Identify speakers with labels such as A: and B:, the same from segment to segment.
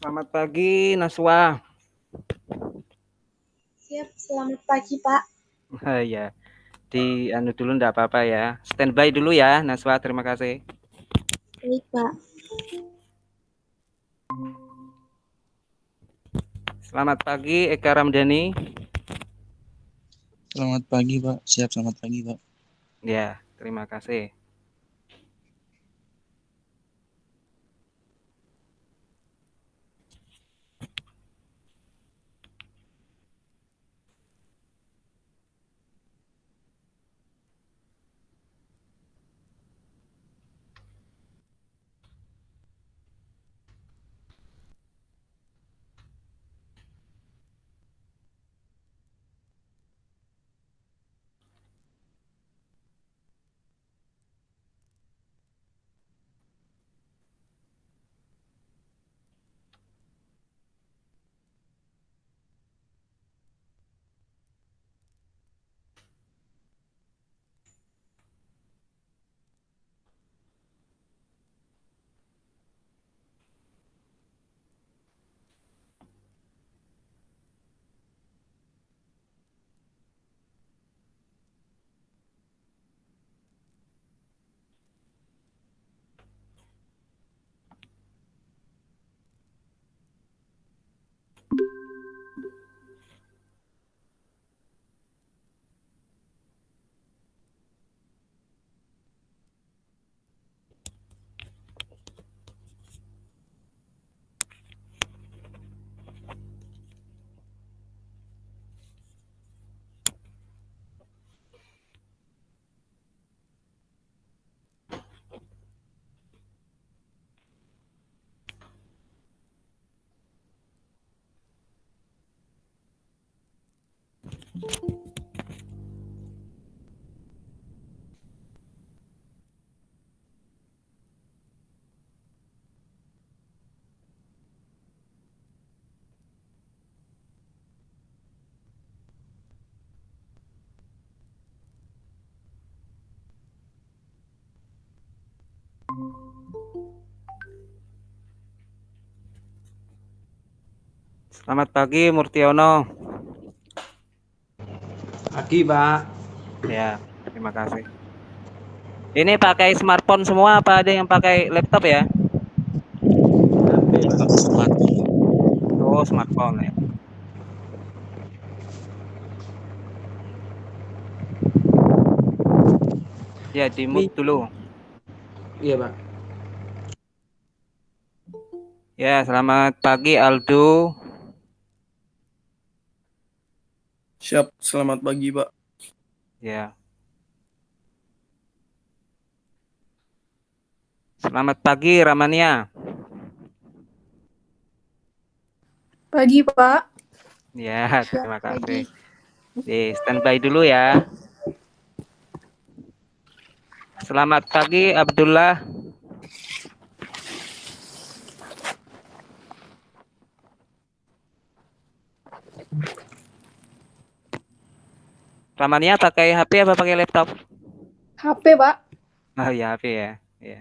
A: Selamat pagi, Naswa.
B: Siap, selamat pagi Pak.
A: Ya, di anu dulu enggak apa-apa ya. Standby dulu ya, Naswa. Terima kasih.
B: Baik Pak.
A: Selamat pagi, Eka Ramdhani.
C: Selamat pagi Pak, siap selamat pagi Pak.
A: Ya, terima kasih. Selamat pagi, Murtiono.
D: Pagi Pak.
A: Ya, terima kasih. Ini pakai smartphone semua apa ada yang pakai laptop ya?
D: HP Pak.
C: Smartphone.
A: Oh, smartphone ya. Ya, di mute dulu.
D: Iya Pak.
A: Ya, selamat pagi, Aldo.
E: Siap, selamat pagi Pak.
A: Ya. Selamat pagi, Ramania.
B: Pagi Pak.
A: Ya, terima
B: Pagi.
A: kasih. Standby dulu ya. Selamat pagi, Abdullah. Ramania pakai HP apa pakai laptop?
B: HP Pak.
A: Oh ya, HP ya. Ya.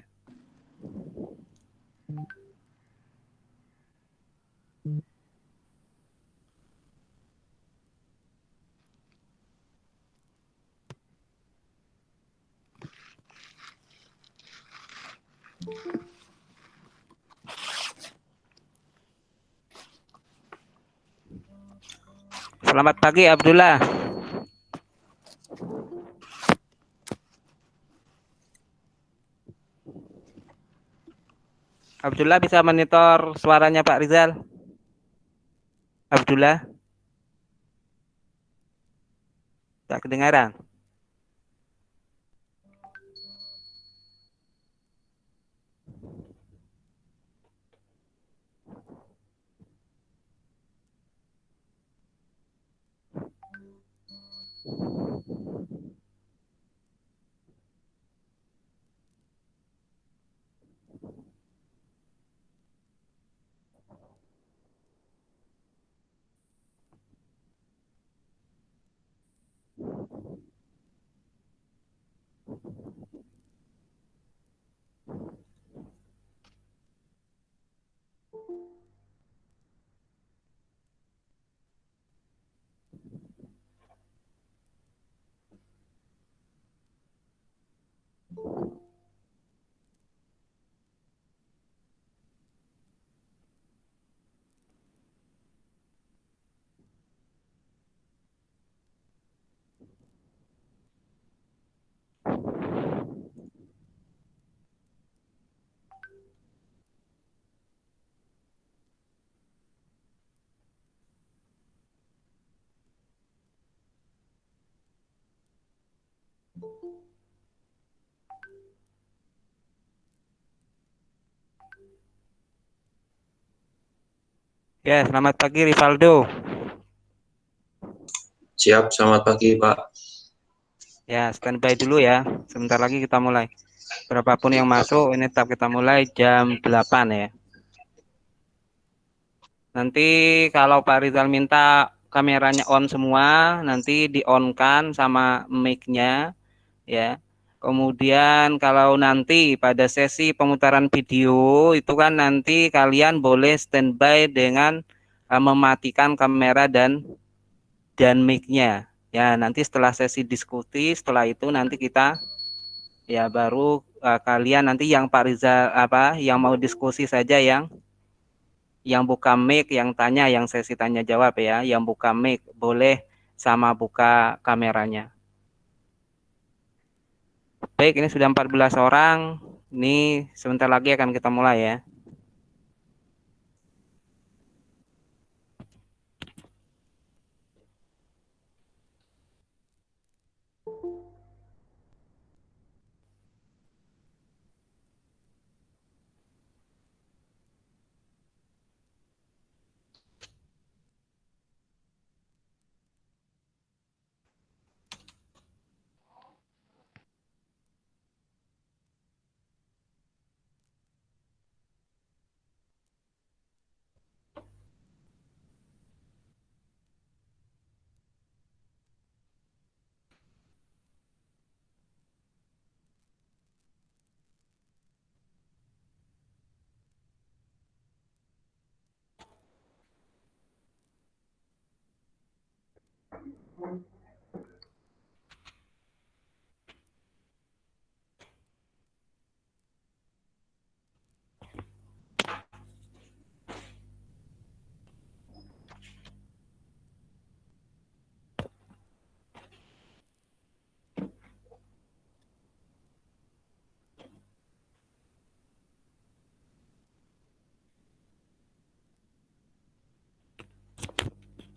A: Selamat pagi, Abdullah. Abdullah bisa monitor suaranya Pak Rizal? Abdullah? Tak kedengaran? Ya, selamat pagi Rivaldo.
C: Siap, selamat pagi, Pak.
A: Ya, standby dulu ya. Sebentar lagi kita mulai. Berapapun yang masuk, ini tetap kita mulai jam 8 ya. Nanti kalau Pak Rizal minta kameranya on semua, nanti di-on-kan sama mic-nya ya. Kemudian kalau nanti pada sesi pemutaran video itu kan nanti kalian boleh standby dengan mematikan kamera dan mic-nya. Ya, nanti setelah sesi diskusi, setelah itu nanti kita ya baru kalian nanti yang Pak Rizal yang mau diskusi saja yang buka mic, yang tanya, yang sesi tanya jawab ya, yang buka mic boleh sama buka kameranya. Baik, ini sudah 14 orang. Ini sebentar lagi akan kita mulai ya.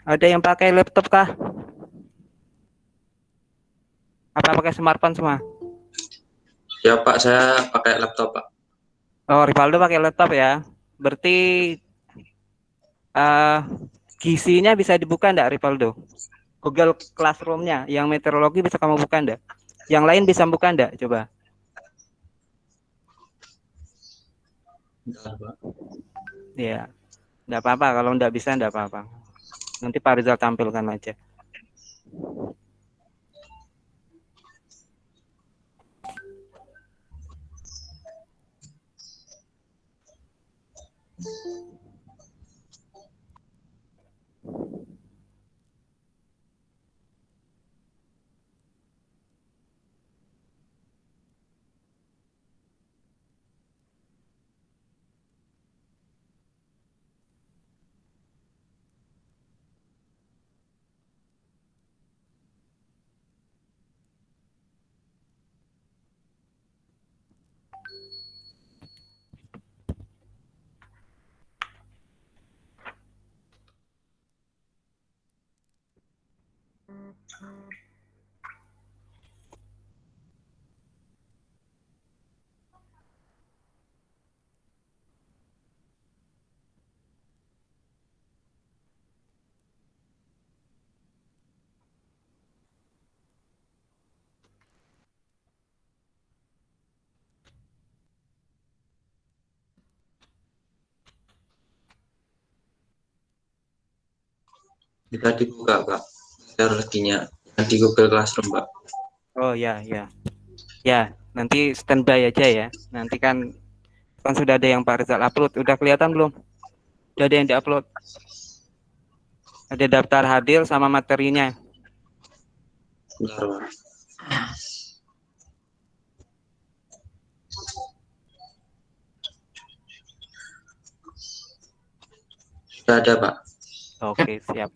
A: Ada yang pakai laptop kah? Apa pakai smartphone semua?
C: Ya, Pak, saya pakai laptop, Pak.
A: Oh, Rivaldo pakai laptop ya. Berarti eh GC-nya bisa dibuka enggak Rivaldo? Google Classroom-nya yang meteorologi bisa kamu buka enggak? Yang lain bisa buka enggak? Coba.
C: Bentar, Pak.
A: Ya, enggak apa-apa kalau enggak bisa enggak apa-apa. Nanti Pak Rizal tampilkan aja.
C: Kita dibuka, Pak. Teknologinya di Google Classroom, Pak.
A: Oh ya, ya. Ya, nanti standby aja ya. Nanti kan sudah ada yang Pak Rizal upload. Udah kelihatan belum? Udah ada yang diupload. Ada daftar hadir sama materinya.
C: Bentar, Pak. Sudah ada, Pak.
A: Oke, siap.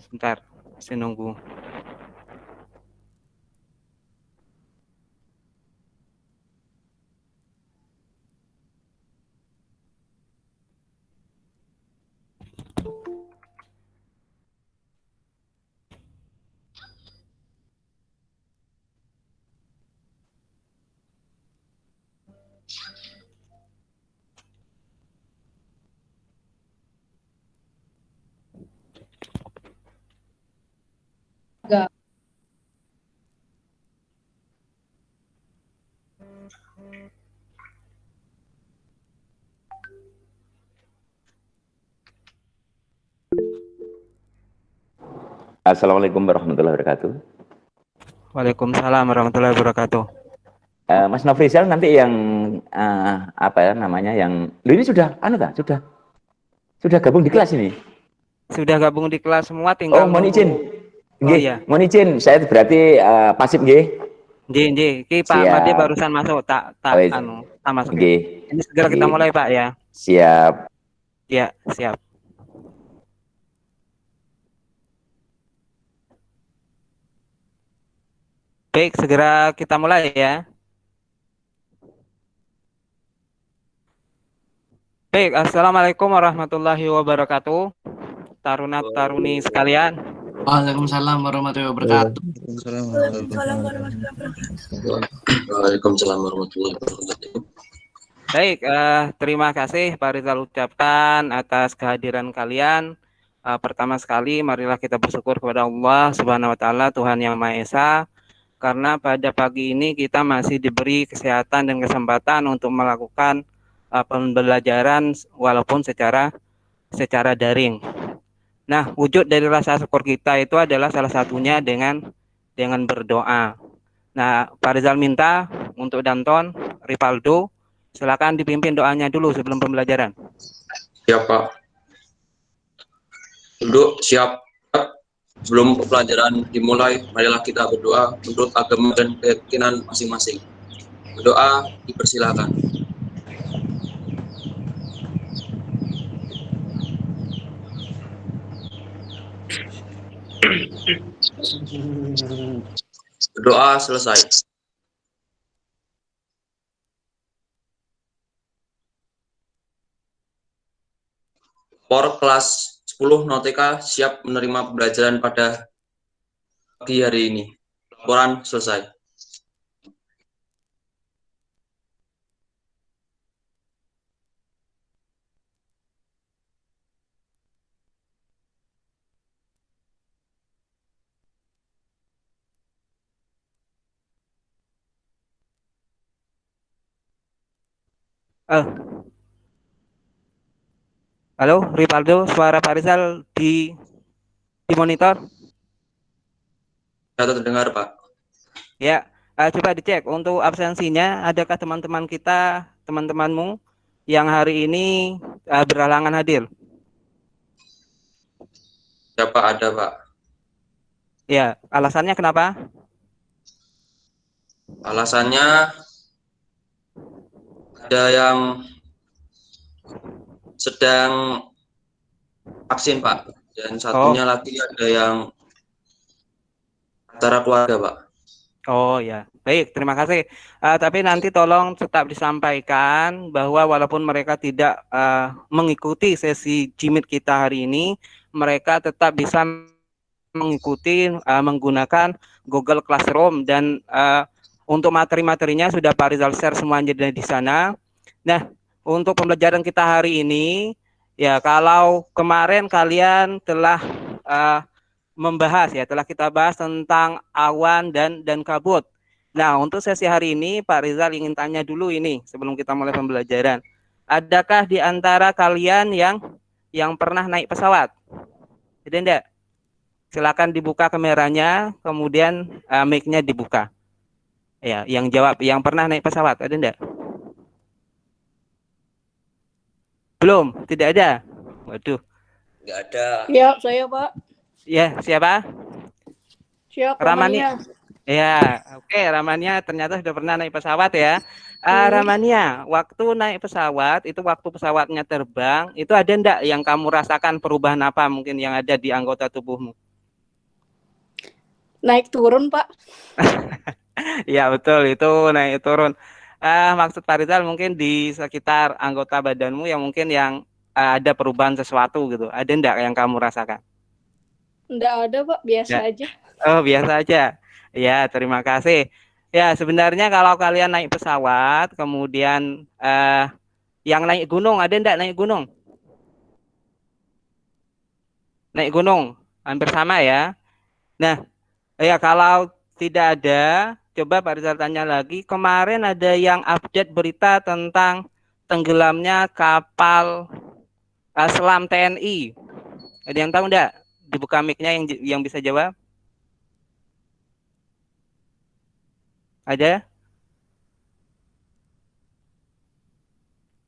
A: Sebentar, saya nunggu.
F: Assalamualaikum warahmatullahi wabarakatuh.
A: Waalaikumsalam warahmatullahi wabarakatuh.
F: Mas Nofrizal nanti yang apa ya namanya yang lu ini sudah sudah gabung di kelas ini.
A: Sudah gabung di kelas semua, tinggal
F: mohon
A: nunggu.
F: izin.
A: Oh iya.
F: Mohon izin, saya berarti pasif nggih.
A: Nggih. Ki Pak Made barusan masuk, tak masuk.
F: Nggih.
A: Ini segera kita mulai, Pak ya.
F: Siap.
A: Ya, siap. Baik, segera kita mulai ya. Baik, Assalamualaikum warahmatullahi wabarakatuh. Taruna-taruni sekalian.
E: Waalaikumsalam warahmatullahi wabarakatuh.
C: Waalaikumsalam warahmatullahi wabarakatuh.
A: Baik, terima kasih Pak Rizal ucapkan atas kehadiran kalian. Pertama sekali, marilah kita bersyukur kepada Allah Subhanahu wa Ta'ala, Tuhan Yang Maha Esa, karena pada pagi ini kita masih diberi kesehatan dan kesempatan untuk melakukan pembelajaran walaupun secara daring. Nah, wujud dari rasa syukur kita itu adalah salah satunya dengan berdoa. Nah, Pak Rizal minta untuk Danton, Rivaldo, silakan dipimpin doanya dulu sebelum pembelajaran.
C: Siap, Pak. Duduk, siap. Sebelum pembelajaran dimulai, marilah kita berdoa menurut agama dan keyakinan masing-masing. Berdoa dipersilakan. Berdoa selesai. Por kelas 10 Noteka siap menerima pembelajaran pada pagi hari ini. Laporan selesai.
A: Halo, Rivaldo, suara Pak Rizal di monitor?
C: Sudah terdengar, Pak.
A: Ya, coba dicek untuk absensinya. Adakah teman-temanmu yang hari ini berhalangan hadir?
C: Ya, Pak, ada, Pak.
A: Ya, alasannya kenapa?
C: Alasannya ada yang sedang vaksin, Pak, dan satunya lagi ada yang acara keluarga, Pak.
A: Oh ya, baik, terima kasih. Tapi nanti tolong tetap disampaikan bahwa walaupun mereka tidak mengikuti sesi Jimit kita hari ini, mereka tetap bisa mengikuti menggunakan Google Classroom, dan untuk materi-materinya sudah Pak Rizal share semuanya di sana. Nah, untuk pembelajaran kita hari ini, ya kalau kemarin kalian telah telah kita bahas tentang awan dan kabut. Nah, untuk sesi hari ini Pak Rizal ingin tanya dulu ini sebelum kita mulai pembelajaran. Adakah di antara kalian yang pernah naik pesawat? Ada enggak? Silakan dibuka kameranya, kemudian mic-nya dibuka. Ya, yang jawab yang pernah naik pesawat, ada enggak? Belum, tidak ada. Waduh.
C: Enggak ada.
B: Ya, saya, Pak.
A: Ya, siapa?
B: Siap,
A: Ramania. Ya, oke, Ramania ternyata sudah pernah naik pesawat ya. Ramania, waktu naik pesawat, itu waktu pesawatnya terbang, itu ada enggak yang kamu rasakan perubahan apa mungkin yang ada di anggota tubuhmu?
B: Naik turun, Pak.
A: Ya, betul, itu naik turun. Maksud Pak Rizal mungkin di sekitar anggota badanmu yang mungkin yang ada perubahan sesuatu gitu. Ada enggak yang kamu rasakan?
B: Enggak ada, Pak. Biasa aja.
A: Oh, biasa aja. Ya, terima kasih. Ya, sebenarnya kalau kalian naik pesawat, kemudian yang naik gunung, ada enggak naik gunung? Naik gunung, hampir sama ya. Nah, ya kalau tidak ada, coba Pak Rizal tanya lagi. Kemarin ada yang update berita tentang tenggelamnya kapal selam TNI. Ada yang tahu enggak dibuka mic-nya yang bisa jawab? Ada?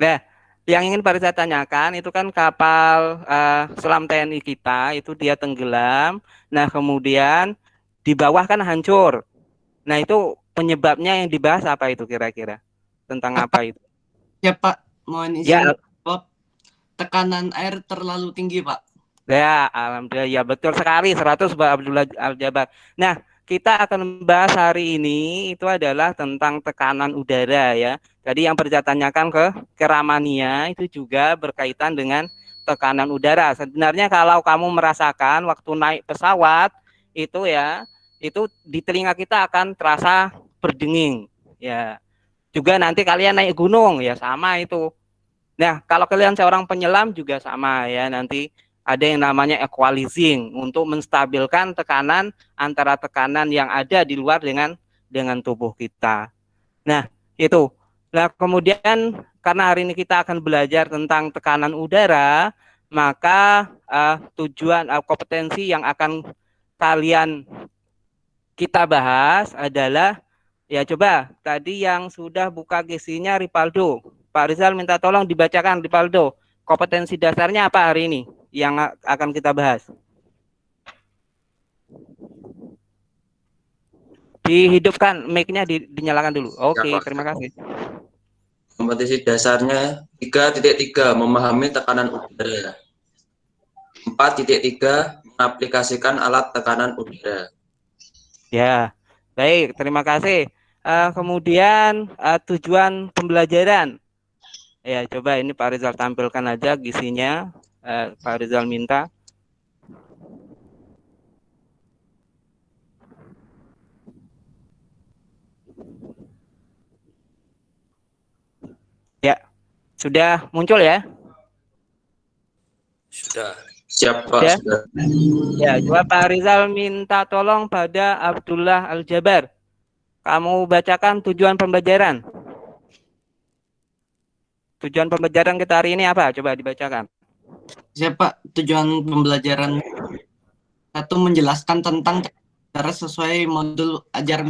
A: Nah, yang ingin Pak Rizal tanyakan itu kan kapal selam TNI kita itu dia tenggelam. Nah, kemudian di bawah kan hancur. Nah, itu penyebabnya yang dibahas apa itu kira-kira? Tentang apa itu?
E: Ya Pak, mohon
A: Ya,
E: izin jawab. Tekanan air terlalu tinggi Pak.
A: ya, alhamdulillah ya betul sekali 100 Pak Abdullah Al-Jabar. Nah, kita akan membahas hari ini itu adalah tentang tekanan udara ya. Jadi yang bertanyakan ke Ramania itu juga berkaitan dengan tekanan udara. Sebenarnya kalau kamu merasakan waktu naik pesawat itu ya, itu di telinga kita akan terasa berdenging ya. Juga nanti kalian naik gunung ya sama itu. Nah, kalau kalian seorang penyelam juga sama ya, nanti ada yang namanya equalizing untuk menstabilkan tekanan antara tekanan yang ada di luar dengan tubuh kita. Nah, itu. Nah, kemudian karena hari ini kita akan belajar tentang tekanan udara, maka tujuan kompetensi yang akan kalian kita bahas adalah ya coba tadi yang sudah buka GC-nya Ripaldo. Pak Rizal minta tolong dibacakan Ripaldo. Kompetensi dasarnya apa hari ini yang akan kita bahas? Dihidupkan mic-nya dinyalakan dulu. Oke, terima kasih.
C: Kompetensi dasarnya 3.3 memahami tekanan udara. 4.3 mengaplikasikan alat tekanan udara.
A: Ya, baik, terima kasih. Kemudian tujuan pembelajaran. Ya, coba ini Pak Rizal tampilkan aja gisinya. Pak Rizal minta. Ya, sudah muncul ya?
C: Sudah. Siap Pak.
A: Ya?
C: Sudah.
A: Ya, coba Pak Rizal minta tolong pada Abdullah Al-Jabar. Kamu bacakan tujuan pembelajaran. Tujuan pembelajaran kita hari ini apa? Coba dibacakan.
E: Siapa tujuan pembelajaran? 1. Menjelaskan tentang udara sesuai modul ajar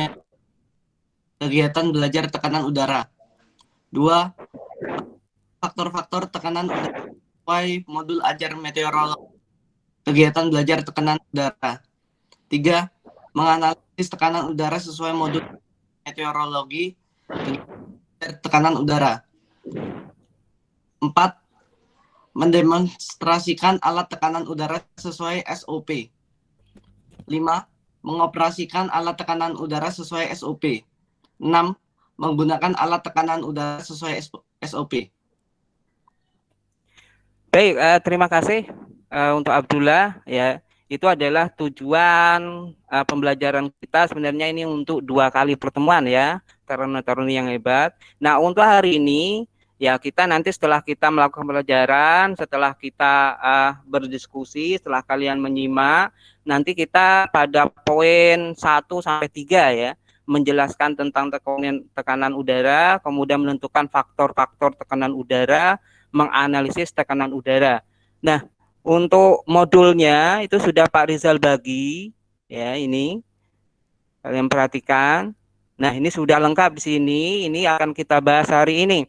E: kegiatan belajar tekanan udara. 2. Faktor-faktor tekanan udara sesuai modul ajar meteorologi. Kegiatan belajar tekanan udara. 3. Menganalisis tekanan udara sesuai modul meteorologi. Tekanan udara. 4. Mendemonstrasikan alat tekanan udara sesuai SOP. 5. Mengoperasikan alat tekanan udara sesuai SOP. 6. Menggunakan alat tekanan udara sesuai SOP.
A: Baik, terima kasih untuk Abdullah ya. Itu adalah tujuan pembelajaran kita sebenarnya ini untuk 2 kali pertemuan ya, taruna-taruni yang hebat. Nah, untuk hari ini ya kita nanti setelah kita melakukan pembelajaran, setelah kita berdiskusi, setelah kalian menyimak, nanti kita pada poin 1 sampai 3 ya, menjelaskan tentang tekanan udara, kemudian menentukan faktor-faktor tekanan udara, menganalisis tekanan udara. Nah, untuk modulnya itu sudah Pak Rizal bagi ya, ini kalian perhatikan. Nah, ini sudah lengkap di sini, ini akan kita bahas hari ini.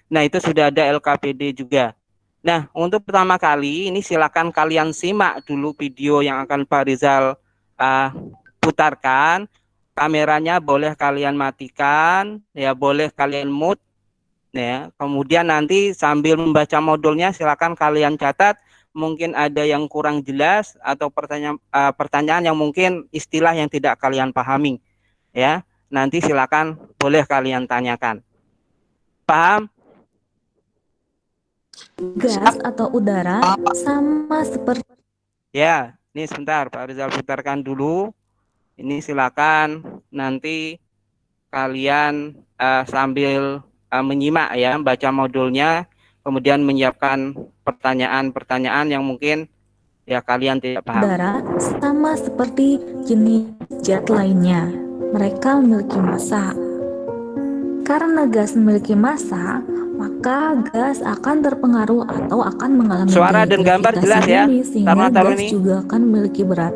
A: Nah, itu sudah ada LKPD juga. Nah, untuk pertama kali ini silakan kalian simak dulu video yang akan Pak Rizal putarkan. Kameranya boleh kalian matikan, ya boleh kalian mute, ya. Kemudian nanti sambil membaca modulnya silakan kalian catat. Mungkin ada yang kurang jelas atau pertanyaan yang mungkin istilah yang tidak kalian pahami, ya. Nanti silakan boleh kalian tanyakan. Paham?
G: Gas atau udara sama seperti
A: Ya, ini sebentar Pak Rizal putarkan dulu. Ini silakan nanti kalian sambil menyimak ya, baca modulnya, kemudian menyiapkan pertanyaan-pertanyaan yang mungkin ya kalian tidak paham.
G: udara sama seperti jenis zat lainnya. Mereka memiliki massa. Karena gas memiliki massa, maka gas akan terpengaruh atau akan mengalami
A: Suara dan gambar
G: gravitasi
A: jelas ya,
G: bumi, sehingga
A: taruh
G: gas
A: ini.
G: juga akan memiliki berat.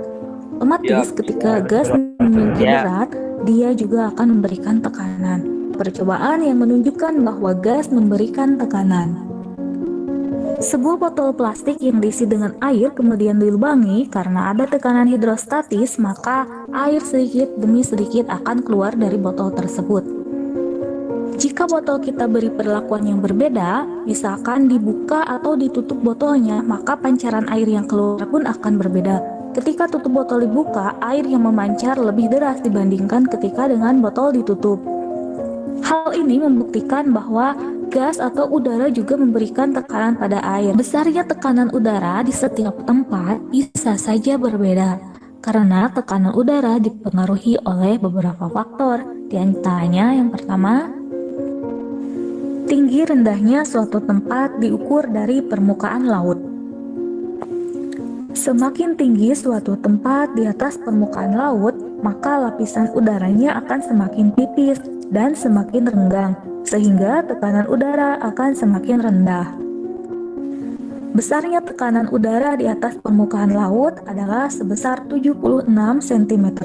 G: Otomatis
C: Ya.
G: ketika gas memiliki
A: Ya.
G: berat, dia juga akan memberikan tekanan. Percobaan yang menunjukkan bahwa gas memberikan tekanan. Sebuah botol plastik yang diisi dengan air kemudian dilubangi karena ada tekanan hidrostatis, maka air sedikit demi sedikit akan keluar dari botol tersebut. Jika botol kita beri perlakuan yang berbeda, misalkan dibuka atau ditutup botolnya, maka pancaran air yang keluar pun akan berbeda. Ketika tutup botol dibuka, air yang memancar lebih deras dibandingkan ketika dengan botol ditutup. Hal ini membuktikan bahwa gas atau udara juga memberikan tekanan pada air. Besarnya tekanan udara di setiap tempat bisa saja berbeda, karena tekanan udara dipengaruhi oleh beberapa faktor. Di antaranya yang pertama, tinggi rendahnya suatu tempat diukur dari permukaan laut. Semakin tinggi suatu tempat di atas permukaan laut, maka lapisan udaranya akan semakin tipis dan semakin renggang, sehingga tekanan udara akan semakin rendah. Besarnya tekanan udara di atas permukaan laut adalah sebesar 76 cm3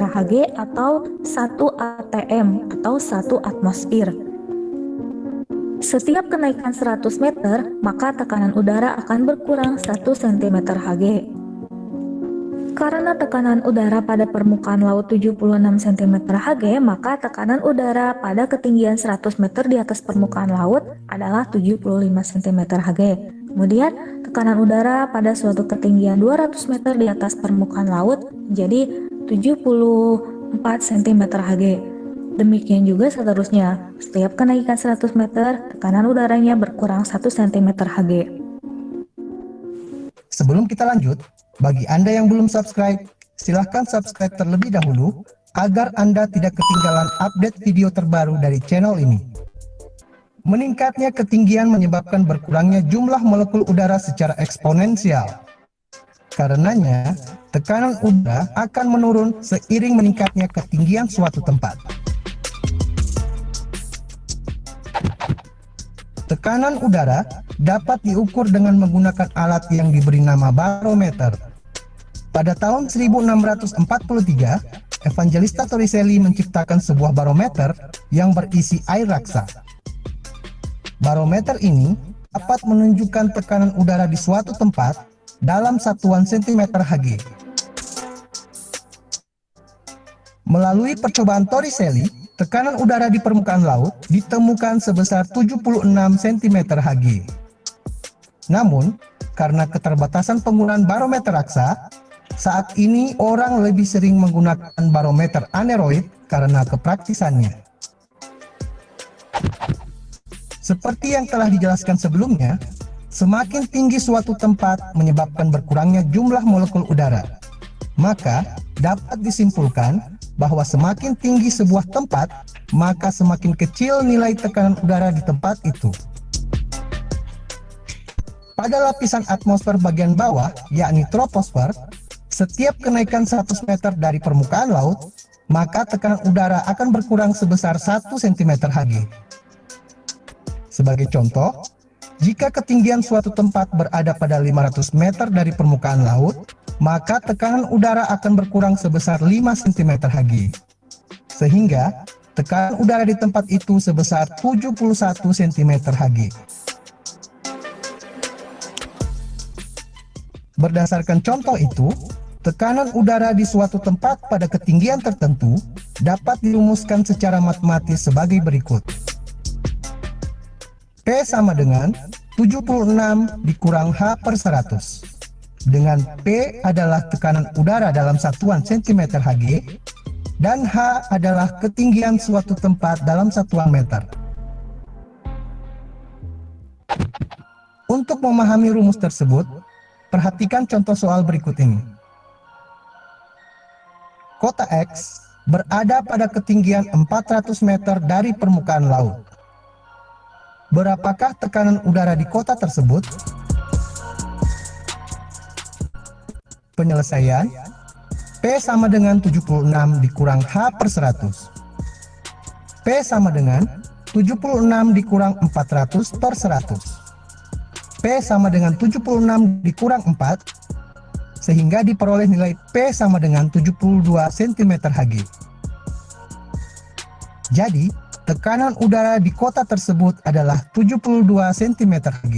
G: atau 1 atm atau 1 atmosfer. Setiap kenaikan 100 meter, maka tekanan udara akan berkurang 1 cm3. Karena tekanan udara pada permukaan laut 76 cm3, maka tekanan udara pada ketinggian 100 meter di atas permukaan laut adalah 75 cm3. Kemudian, tekanan udara pada suatu ketinggian 200 meter di atas permukaan laut menjadi 74 cm3. Demikian juga seterusnya, setiap kenaikan 100 meter, tekanan udaranya berkurang 1 cm3.
H: Sebelum kita lanjut, bagi Anda yang belum subscribe, silahkan subscribe terlebih dahulu agar Anda tidak ketinggalan update video terbaru dari channel ini. Meningkatnya ketinggian menyebabkan berkurangnya jumlah molekul udara secara eksponensial. Karenanya, tekanan udara akan menurun seiring meningkatnya ketinggian suatu tempat. Tekanan udara dapat diukur dengan menggunakan alat yang diberi nama barometer. Pada tahun 1643, Evangelista Torricelli menciptakan sebuah barometer yang berisi air raksa. Barometer ini dapat menunjukkan tekanan udara di suatu tempat dalam satuan cm3. Melalui percobaan Torricelli, tekanan udara di permukaan laut ditemukan sebesar 76 cm3. Namun, karena keterbatasan penggunaan barometer raksa, saat ini orang lebih sering menggunakan barometer aneroid karena kepraktisannya. Seperti yang telah dijelaskan sebelumnya, semakin tinggi suatu tempat menyebabkan berkurangnya jumlah molekul udara. Maka, dapat disimpulkan bahwa semakin tinggi sebuah tempat, maka semakin kecil nilai tekanan udara di tempat itu. Pada lapisan atmosfer bagian bawah, yakni troposfer, setiap kenaikan 100 meter dari permukaan laut, maka tekanan udara akan berkurang sebesar 1 cm3. Sebagai contoh, jika ketinggian suatu tempat berada pada 500 meter dari permukaan laut, maka tekanan udara akan berkurang sebesar 5 cm3. Sehingga, tekanan udara di tempat itu sebesar 71 cm3. Berdasarkan contoh itu, tekanan udara di suatu tempat pada ketinggian tertentu dapat dirumuskan secara matematis sebagai berikut. P sama dengan 76 dikurang H per 100. Dengan P adalah tekanan udara dalam satuan cm3 dan H adalah ketinggian suatu tempat dalam satuan meter. Untuk memahami rumus tersebut, perhatikan contoh soal berikut ini. Kota X berada pada ketinggian 400 meter dari permukaan laut. Berapakah tekanan udara di kota tersebut? Penyelesaian, P sama dengan 76 dikurang H per 100. P sama dengan 76 dikurang 400 per 100. P sama dengan 76 dikurang 4, sehingga diperoleh nilai P sama dengan 72 cm Hg. Jadi, tekanan udara di kota tersebut adalah 72 cm Hg.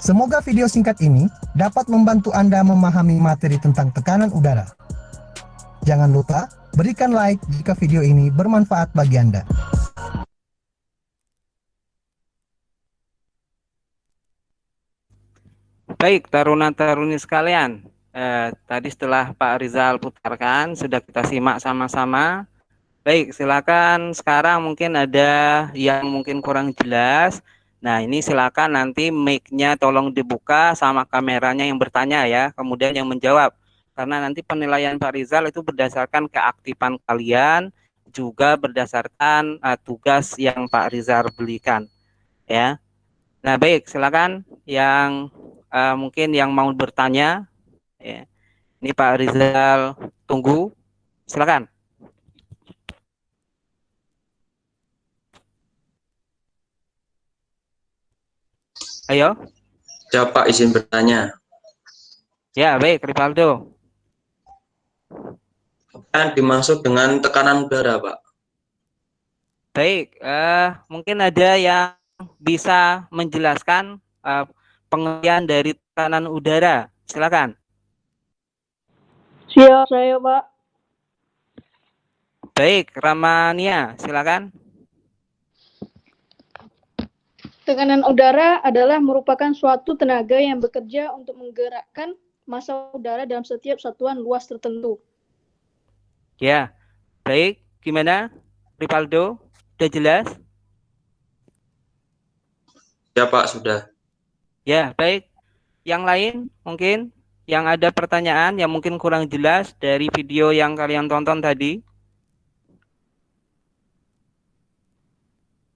H: Semoga video singkat ini dapat membantu Anda memahami materi tentang tekanan udara. Jangan lupa berikan like jika video ini bermanfaat bagi Anda.
A: Baik, taruna-taruni sekalian. Tadi setelah Pak Rizal putarkan, sudah kita simak sama-sama. Baik, silakan sekarang mungkin ada yang mungkin kurang jelas. Nah, ini silakan nanti mic-nya tolong dibuka sama kameranya yang bertanya ya, kemudian yang menjawab. Karena nanti penilaian Pak Rizal itu berdasarkan keaktifan kalian, juga berdasarkan tugas yang Pak Rizal berikan. Ya. Nah, baik, silakan yang mungkin yang mau bertanya. Ya. Ini Pak Rizal tunggu. Silakan. Ayo.
C: Siapa izin bertanya?
A: Ya, baik, Rivaldo.
C: Apa yang dimaksud dengan tekanan udara, Pak?
A: Baik, mungkin ada yang bisa menjelaskan pengertian dari tekanan udara. Silakan.
B: Siap saya, Pak.
A: Baik, Ramania, silakan.
B: Tekanan udara adalah merupakan suatu tenaga yang bekerja untuk menggerakkan massa udara dalam setiap satuan luas tertentu.
A: Ya, baik. Gimana, Rivaldo? Sudah jelas?
C: Ya, Pak, sudah.
A: Ya, baik. Yang lain mungkin yang ada pertanyaan yang mungkin kurang jelas dari video yang kalian tonton tadi?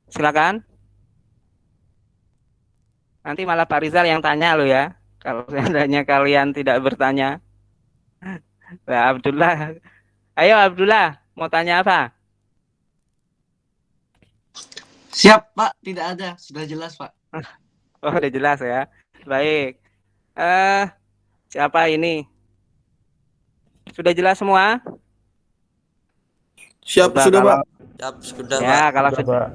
A: Silakan. Nanti malah Pak Rizal yang tanya lo ya. Kalau seandainya kalian tidak bertanya. Nah, Abdullah. Ayo Abdullah, mau tanya apa?
E: Siap, Pak. Tidak ada. Sudah jelas, Pak.
A: Oh, udah jelas ya. Baik. Siapa ini? Sudah jelas semua?
I: Siap,
A: Coba
I: sudah,
A: kalau,
I: Pak.
C: Siap, sudah,
A: ya,
C: Pak.
A: kalau sudah.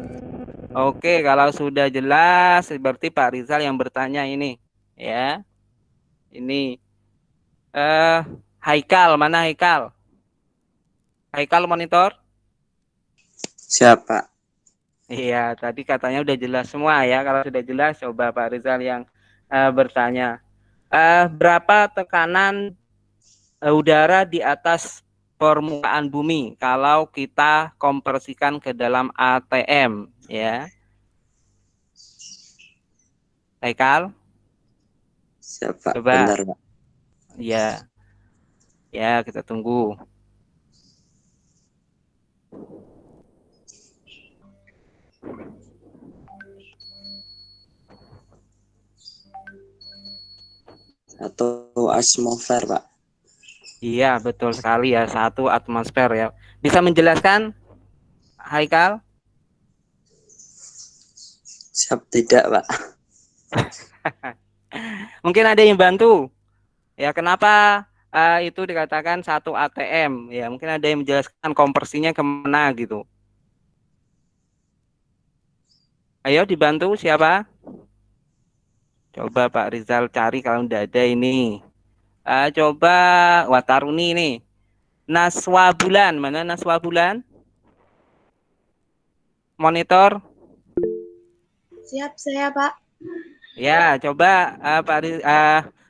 A: Oke, kalau sudah jelas berarti Pak Rizal yang bertanya ini, ya. Ini Haikal, mana Haikal? Haikal monitor?
I: Siap, Pak.
A: Iya, tadi katanya udah jelas semua ya. Kalau sudah jelas, coba Pak Rizal yang bertanya. Berapa tekanan udara di atas permukaan bumi kalau kita kompresikan ke dalam ATM, ya? Haikal?
I: Siap, Pak.
A: Coba.
I: Bentar, Pak.
A: Ya, ya kita tunggu.
I: Atau atmosfer, Pak.
A: Iya, betul sekali ya, 1 atmosfer ya. Bisa menjelaskan, Haikal?
I: Siap, tidak, Pak.
A: Mungkin ada yang bantu. Ya, kenapa itu dikatakan 1 ATM? Ya, mungkin ada yang menjelaskan konversinya kemana gitu. Ayo dibantu siapa? Coba Pak Rizal cari kalau tidak ada ini. Coba Wataruni nih. Naswa bulan, mana naswa bulan? Monitor.
J: Siap saya, Pak.
A: Ya, coba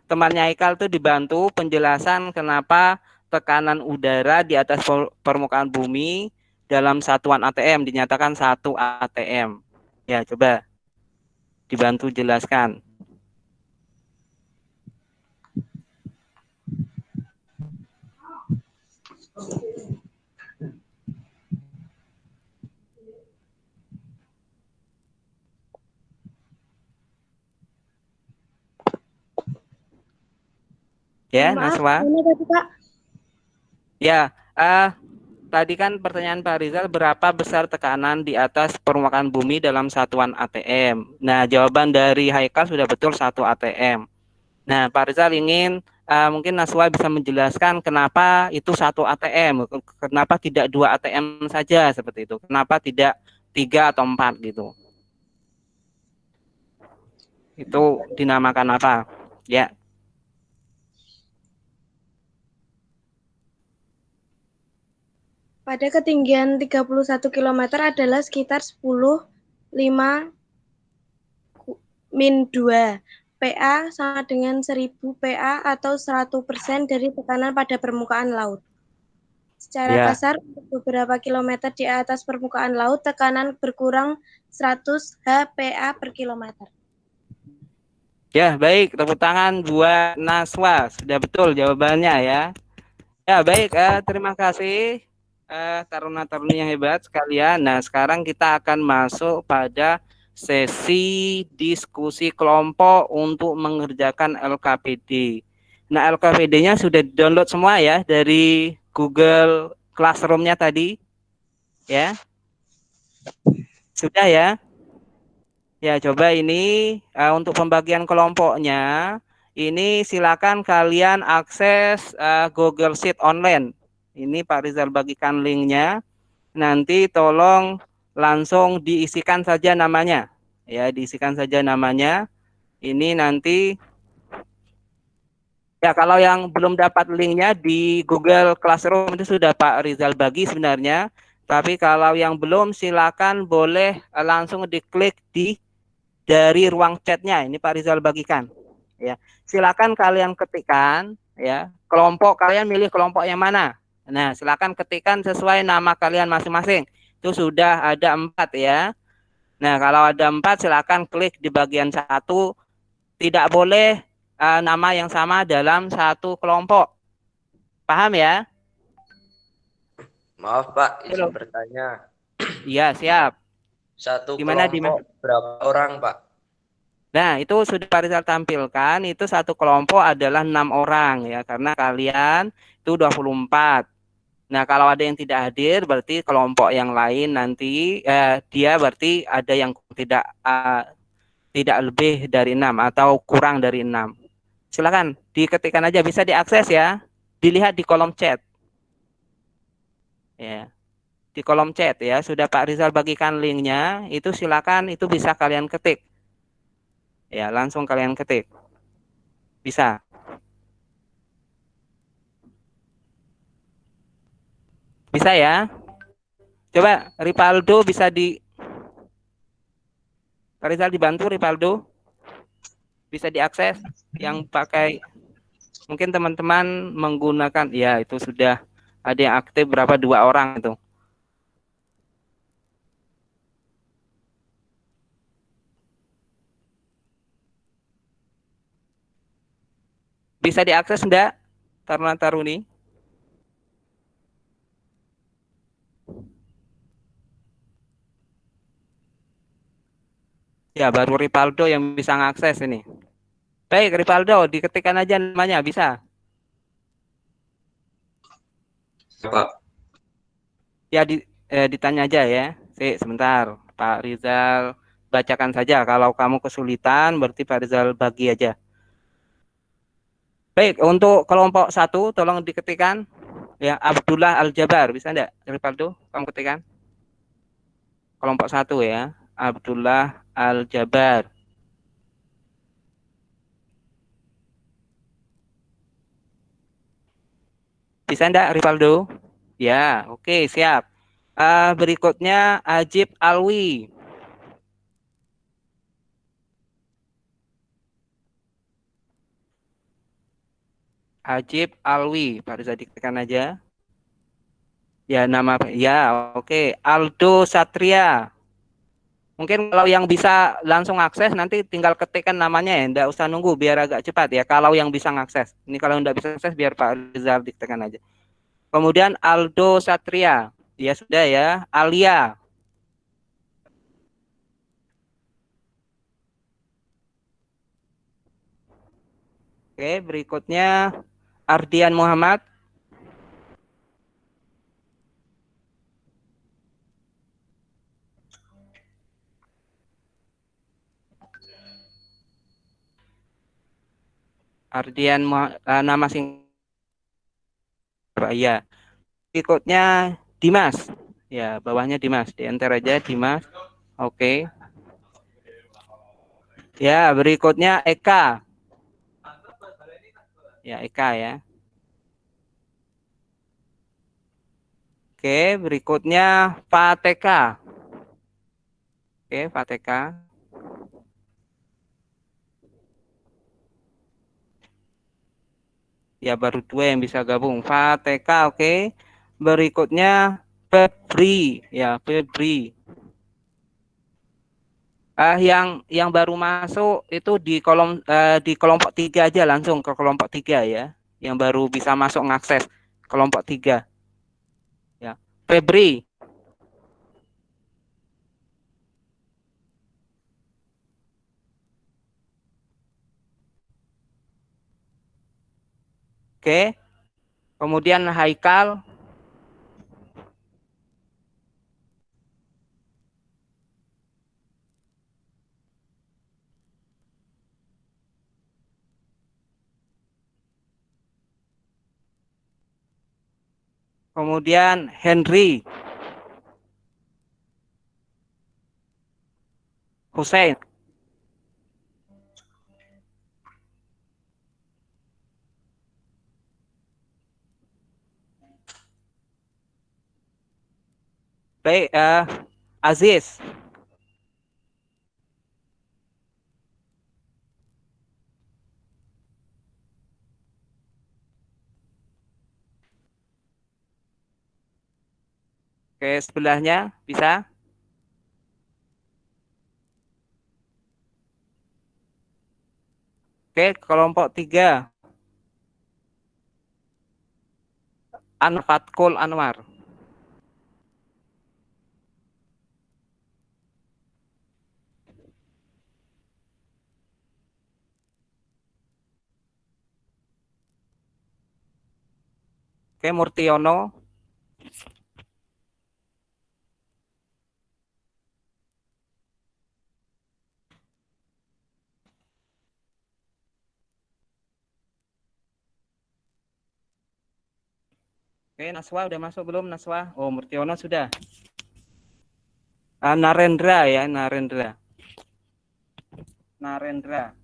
A: temannya Haikal tuh dibantu penjelasan kenapa tekanan udara di atas permukaan bumi dalam satuan ATM dinyatakan 1 ATM. Ya, coba dibantu jelaskan. Ya,
J: Maaf,
A: Naswa.
J: ini tadi, Pak.
A: Ya, Tadi kan pertanyaan Pak Rizal, berapa besar tekanan di atas permukaan bumi dalam satuan ATM? Nah, jawaban dari Haikal sudah betul, 1 ATM. Nah, Pak Rizal ingin mungkin Naswa bisa menjelaskan kenapa itu 1 ATM, kenapa tidak 2 ATM saja seperti itu, kenapa tidak 3 atau 4 gitu. Itu dinamakan apa? Ya.
J: Pada ketinggian 31 km adalah sekitar 10, 5, min 2. PA sama dengan 1000 PA atau 100% dari tekanan pada permukaan laut. Secara
A: Ya.
J: kasar, untuk beberapa kilometer di atas permukaan laut, tekanan berkurang 100 HPA per kilometer.
A: Ya, baik. Tepuk tangan buat Naswa. Sudah betul jawabannya ya. Ya, baik. Terima kasih taruna-taruni yang hebat sekalian. Nah, sekarang kita akan masuk pada sesi diskusi kelompok untuk mengerjakan LKPD. Nah, LKPD-nya sudah download semua ya dari Google Classroom-nya tadi. Ya. Sudah ya? Ya, coba ini untuk pembagian kelompoknya, ini silakan kalian akses Google Sheet online. Ini Pak Rizal bagikan linknya. Nanti tolong langsung diisikan saja namanya. Ya, diisikan saja namanya. Ini nanti, ya kalau yang belum dapat linknya di Google Classroom itu sudah Pak Rizal bagi sebenarnya. Tapi kalau yang belum, silakan boleh langsung diklik dari ruang chatnya. Ini Pak Rizal bagikan. Ya, silakan kalian ketikkan. Ya, kelompok kalian milih kelompok yang mana. Nah, silakan ketikkan sesuai nama kalian masing-masing. Itu sudah ada 4 ya. Nah, kalau ada 4, silakan klik di bagian 1. Tidak boleh nama yang sama dalam satu kelompok. Paham ya?
K: Maaf Pak, izin bertanya.
A: Iya, siap.
K: Satu
A: Gimana,
K: kelompok berapa orang Pak?
A: Nah, itu sudah Pak Rizal tampilkan, itu satu kelompok adalah 6 orang ya, karena kalian itu 24. Nah, kalau ada yang tidak hadir, berarti kelompok yang lain nanti dia berarti ada yang tidak lebih dari 6 atau kurang dari 6. Silakan diketikkan aja, bisa diakses ya, dilihat di kolom chat. Ya, di kolom chat ya, sudah Pak Rizal bagikan linknya, itu silakan, itu bisa kalian ketik. Ya, langsung kalian ketik. Bisa. Bisa ya? Coba Ripaldo bisa Pak Rizal dibantu Ripaldo? Bisa diakses yang pakai, mungkin teman-teman menggunakan, ya itu sudah ada yang aktif berapa, 2 orang itu. Bisa diakses enggak, taruna-taruni? Ya, baru Ripaldo yang bisa mengakses ini. Baik, Ripaldo, diketikkan aja namanya, bisa?
C: Pak.
A: Ya, ditanya aja ya. Sebentar, Pak Rizal bacakan saja. Kalau kamu kesulitan, berarti Pak Rizal bagi aja. Baik, untuk kelompok 1, tolong diketikkan. Ya, Abdullah Al-Jabar, bisa enggak, Ripaldo? Kamu ketikkan. Kelompok 1 ya, Abdullah Al-Jabar. Bisa enggak, Ripaldo? Ya, oke, siap. Berikutnya Ajib Alwi. Ajib Alwi, Pak Riza diketikkan aja. Ya, nama, ya, oke. Aldo Satria. Mungkin kalau yang bisa langsung akses, nanti tinggal ketikkan namanya ya, enggak usah nunggu, biar agak cepat ya. Kalau yang bisa ngakses. Ini kalau enggak bisa akses, biar Pak Rizal diketikkan aja. Kemudian Aldo Satria. Ya sudah ya. Alia. Oke, berikutnya Ardian Muhammad. Ardian nama sing ya. Berikutnya Dimas. Ya, bawahnya Dimas. Di enter aja Dimas. Oke. Ya, berikutnya Eka. Ya, Eka ya. Oke, berikutnya Fateka. Oke, Fateka. Ya, baru 2 yang bisa gabung. Fateka, oke. Berikutnya Febri. Ya, Febri. Yang baru masuk itu di kelompok 3 aja, langsung ke kelompok 3 ya. Yang baru bisa masuk ngakses kelompok 3. Ya. Febri. Oke. Kemudian Haikal. Kemudian Henry. Hussein. Baik, Aziz. Oke, sebelahnya bisa. Oke, kelompok 3. Fatkul Anwar. Oke, Murtiono. Oke, Naswa udah masuk belum, Naswa? Oh, Murtiono sudah. Narendra ya, Narendra. Narendra.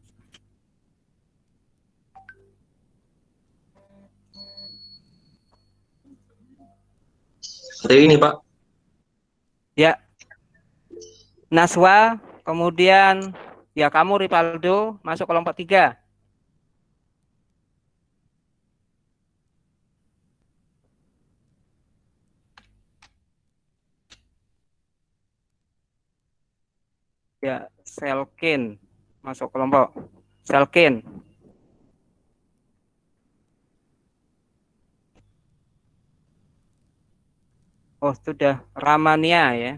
C: Hari ini, Pak.
A: Ya. Naswa, kemudian ya kamu Ripaldo masuk kelompok 3. Ya, Selkin masuk kelompok. Selkin. Oh, sudah. Ramania ya.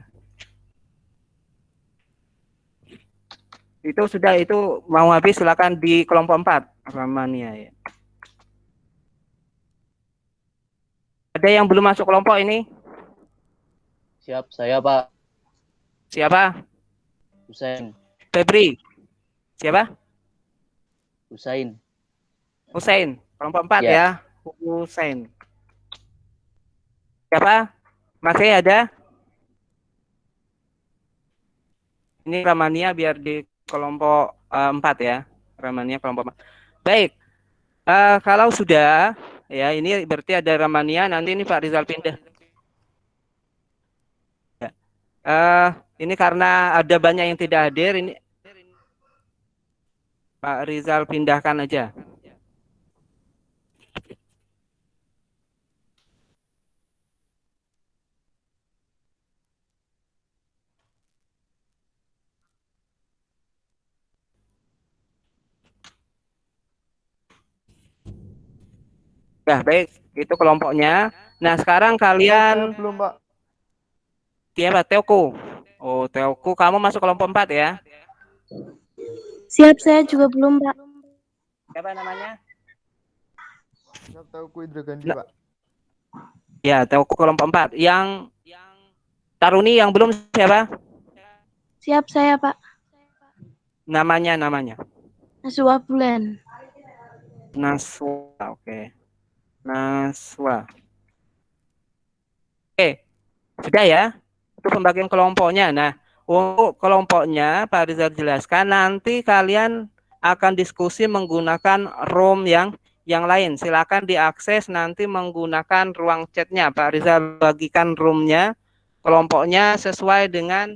A: Itu sudah, itu mau habis, silakan di kelompok 4 Ramania ya. Ada yang belum masuk kelompok ini?
L: Siap, saya Pak.
A: Siapa?
L: Husain.
A: Febri. Siapa?
L: Husain.
A: Husain. Kelompok 4
L: Ya.
A: ya. Husain. Siapa? Masih ada? Ini Ramania biar di kelompok 4 ya. Ramania kelompok 4. Baik. Kalau sudah ya, ini berarti ada Ramania, nanti ini Pak Rizal pindah. Ya. Ini karena ada banyak yang tidak hadir, ini Pak Rizal pindahkan aja. Ya, baik, itu kelompoknya. Nah, sekarang kalian
M: belum, Pak.
A: siapa? Teoku. Oh, Teoku, kamu masuk kelompok 4 ya?
J: Siap, saya juga belum, Pak.
A: Siapa namanya?
M: Siap, Teoku Indragandhi, Pak.
A: Ya, Teoku kelompok 4. Yang Taruni yang belum siapa?
J: Siap, saya, Pak.
A: Namanya.
J: Naswa Bulan.
A: Naswa, oke. Naswa. Oke, sudah ya. Itu pembagian kelompoknya. Nah, untuk kelompoknya Pak Rizal jelaskan, nanti kalian akan diskusi menggunakan room yang lain. Silakan diakses nanti menggunakan ruang chatnya. Pak Rizal bagikan roomnya, kelompoknya sesuai dengan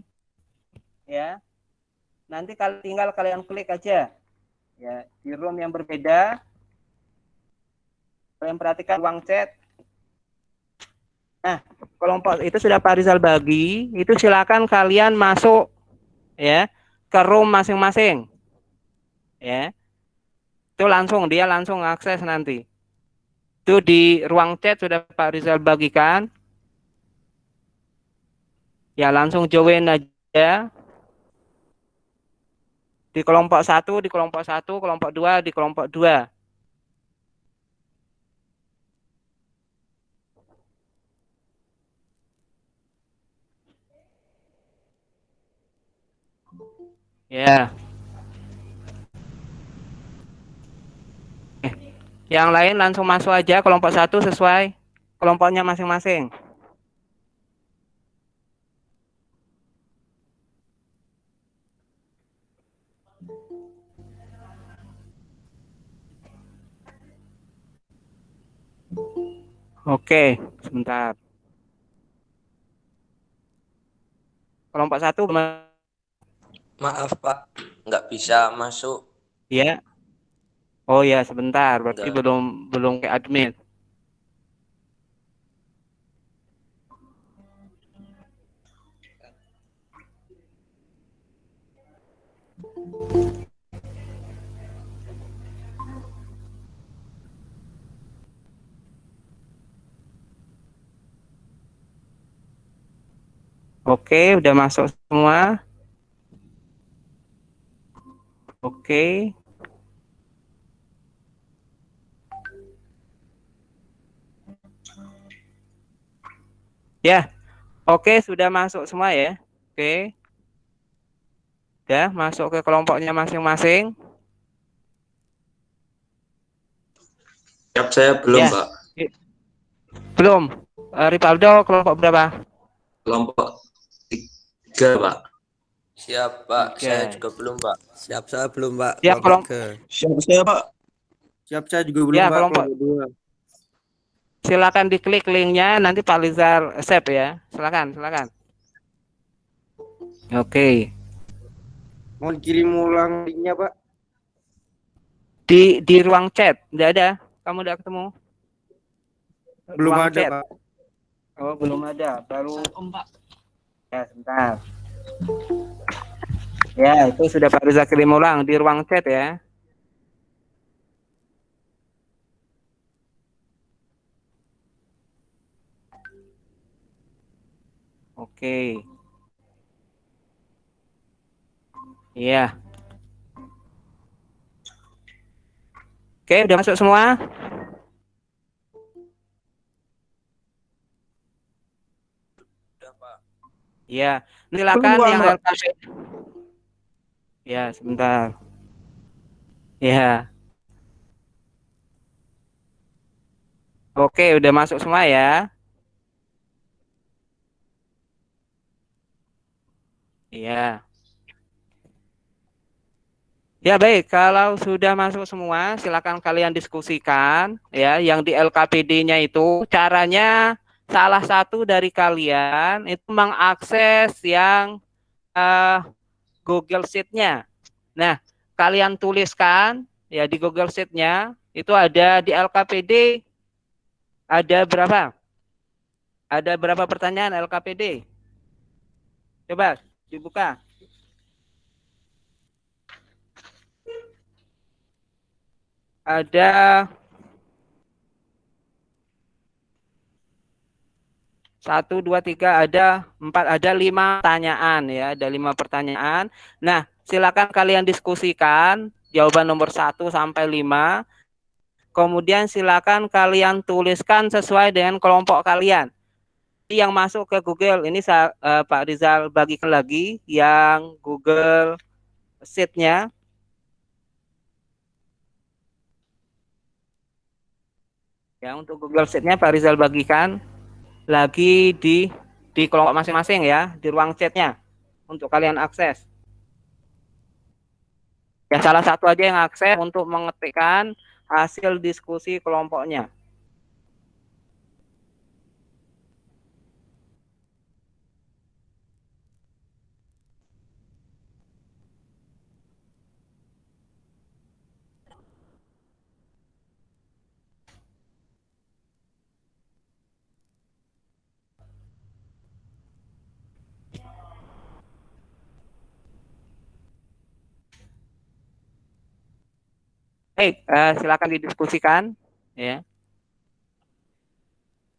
A: ya. Nanti tinggal kalian klik aja ya di room yang berbeda. Kalian perhatikan ruang chat. Nah, kelompok itu sudah Pak Rizal bagi, itu silakan kalian masuk ya ke room masing-masing. Ya. Itu dia langsung akses nanti. Itu di ruang chat sudah Pak Rizal bagikan. Ya, langsung join aja. Di kelompok 1, di kelompok 1, kelompok 2, di kelompok 2. Ya. Yang lain langsung masuk aja kelompok 1 sesuai kelompoknya masing-masing. Oke, sebentar. Kelompok 1
K: Maaf Pak, nggak bisa masuk.
A: ya. Oh ya, sebentar. Berarti
K: Enggak.
A: belum ke admin. Oke, udah masuk semua. Oke. Ya. Oke, sudah masuk semua ya. Oke. Udah masuk ke kelompoknya masing-masing.
C: Siap, saya belum,
A: Ya.
C: Pak.
A: Belum. Ripaldo kelompok berapa?
C: Kelompok 3, Pak.
K: Siap Pak,
A: Oke.
K: saya juga belum Pak.
N: Siap, saya belum, Pak.
A: Ya,
N: Kelompok 3.
O: Siap saya, Pak. Siap saya juga belum,
A: Ya,
O: Pak.
A: kelompok
O: 2.
A: Silakan diklik linknya, nanti Pak Rizal save ya. Silakan. Oke.
O: Mau kirim ulang linknya, Pak?
A: Di ruang chat, tidak ada. Kamu udah ketemu?
O: Belum
A: Ruang
O: ada,
A: chat.
O: Pak.
A: Oh, belum ada. Baru.
E: Pak.
A: Ya, sebentar. Ya, itu sudah Pak Rizal kirim ulang di ruang chat ya. Oke. Iya. Oke, udah masuk semua?
K: Udah Pak.
A: Iya. Silakan yang LKP. Ya, sebentar. Ya. Oke, udah masuk semua ya. Iya. Ya baik, kalau sudah masuk semua, silakan kalian diskusikan ya. Yang di LKPD-nya itu caranya salah satu dari kalian itu mengakses yang Google Sheet-nya. Nah, kalian tuliskan ya di Google Sheet-nya itu ada di LKPD ada berapa? Ada berapa pertanyaan LKPD? Coba dibuka. Ada 1, 2, 3, ada 4, ada 5 pertanyaan ya, ada 5 pertanyaan. Nah, silakan kalian diskusikan jawaban nomor 1 sampai 5. Kemudian silakan kalian tuliskan sesuai dengan kelompok kalian. Yang masuk ke Google ini Pak Rizal bagikan lagi yang Google Sheet-nya. Ya, untuk Google Sheet-nya Pak Rizal bagikan lagi di kelompok masing-masing ya, di ruang chat-nya untuk kalian akses. Ya, salah satu aja yang akses untuk mengetikkan hasil diskusi kelompoknya. Silakan didiskusikan ya.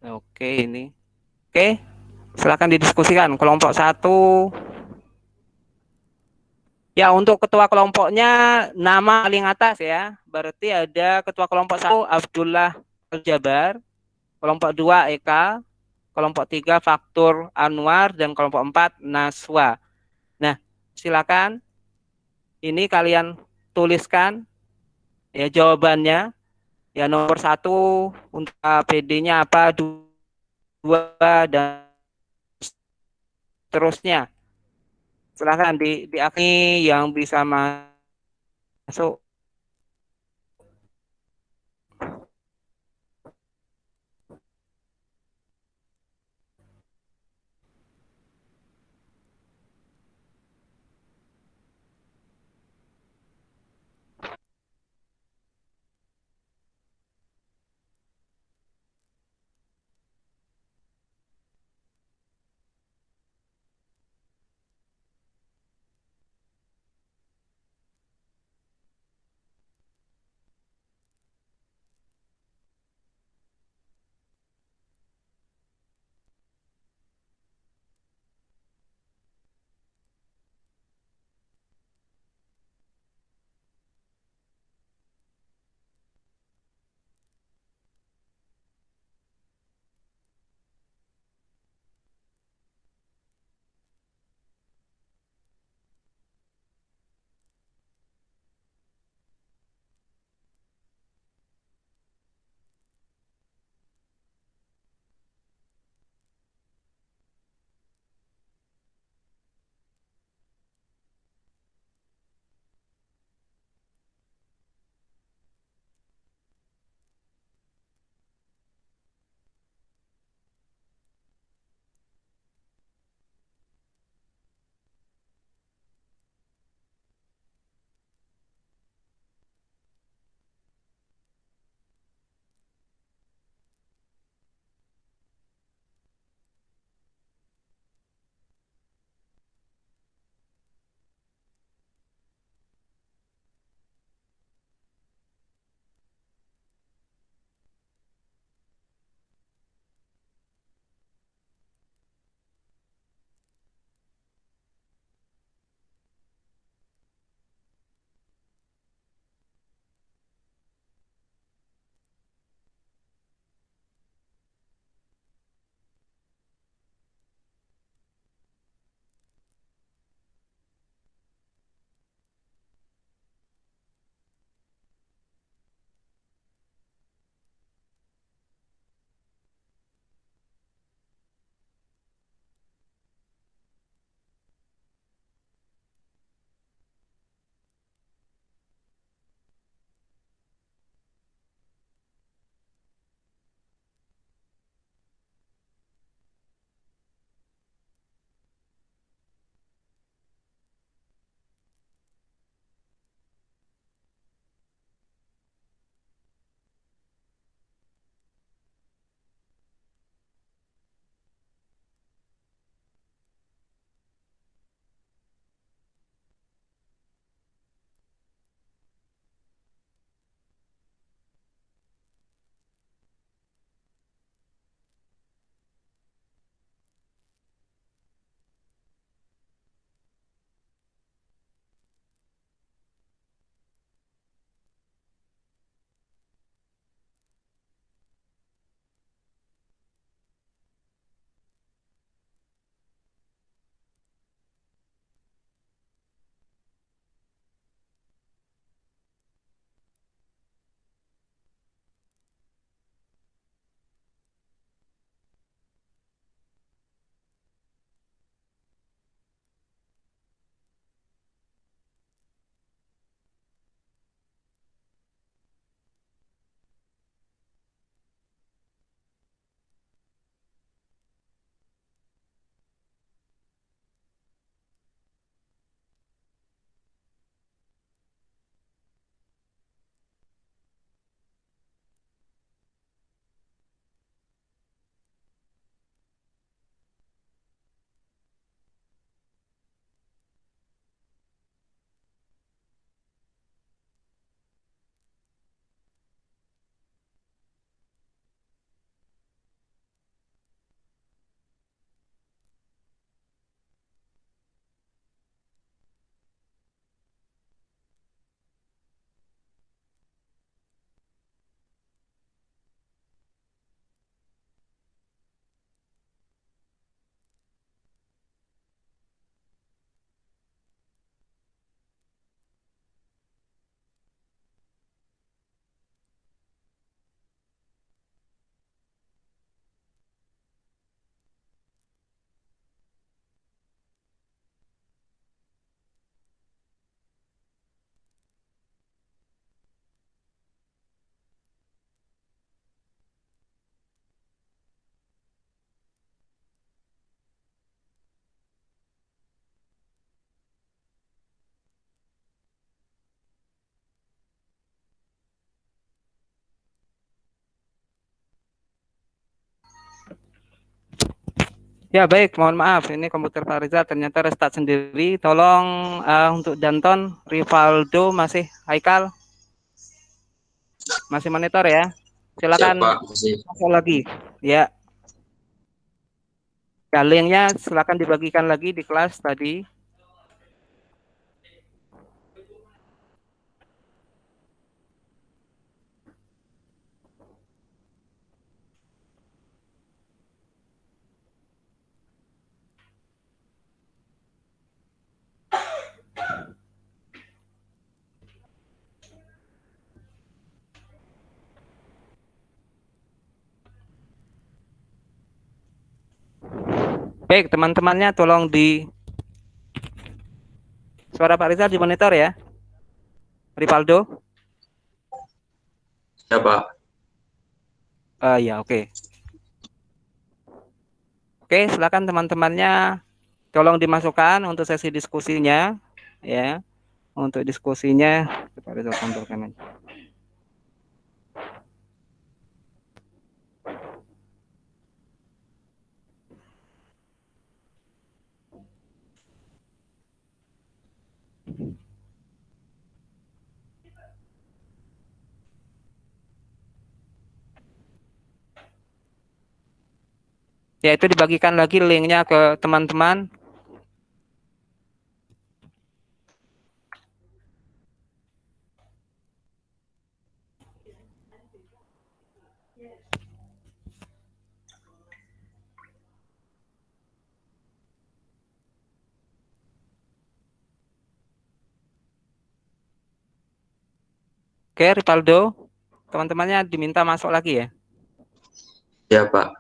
A: Oke, ini. Oke, silakan didiskusikan kelompok 1. Ya, untuk ketua kelompoknya nama paling atas ya. Berarti ada ketua kelompok 1 Abdullah Aljabar, kelompok 2 Eka, kelompok 3 Faktur Anwar, dan kelompok 4 Naswa. Nah, silakan ini kalian tuliskan ya jawabannya. Ya, nomor 1 untuk PD-nya apa, 2 dan seterusnya. Silakan diakui yang bisa masuk. Ya baik, mohon maaf, ini komputer Pak Rizal ternyata restart sendiri. Tolong untuk Danton, Rivaldo, masih Haikal, masih monitor ya. Silakan
C: Siap Pak, masih.
A: masuk lagi. Ya, ya linknya silakan dibagikan lagi di kelas tadi. Baik, teman-temannya tolong di suara Pak Rizal di monitor ya. Rivaldo.
C: Siap Pak.
A: Ya, oke. Oke, silakan teman-temannya tolong dimasukkan untuk sesi diskusinya ya. Untuk diskusinya Pak Rizal tampilkan aja. Ya, itu dibagikan lagi linknya ke teman-teman. Oke, Rivaldo, teman-temannya diminta masuk lagi ya.
C: Ya Pak.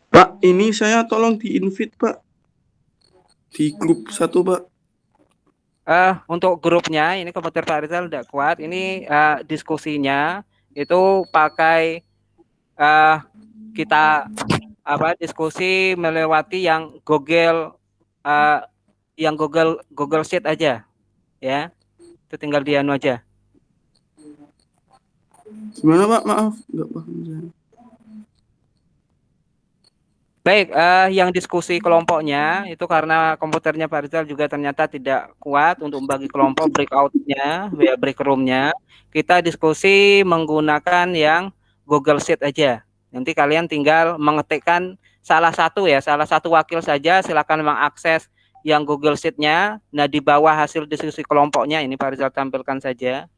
O: Pak, ini saya tolong di-invite, Pak. Di grup 1, Pak.
A: Untuk grupnya ini komputer Pak Rizal tidak kuat. Ini diskusinya itu pakai kita diskusi melewati yang Google Google Sheet aja ya. Itu tinggal dianu aja.
O: Gimana Pak? Maaf, nggak paham saya.
A: Baik, yang diskusi kelompoknya itu karena komputernya Pak Rizal juga ternyata tidak kuat untuk membagi kelompok breakout-nya, break room-nya. Kita diskusi menggunakan yang Google Sheet aja. Nanti kalian tinggal mengetikkan salah satu wakil saja, silakan mengakses yang Google Sheet-nya. Nah, di bawah hasil diskusi kelompoknya ini Pak Rizal tampilkan saja.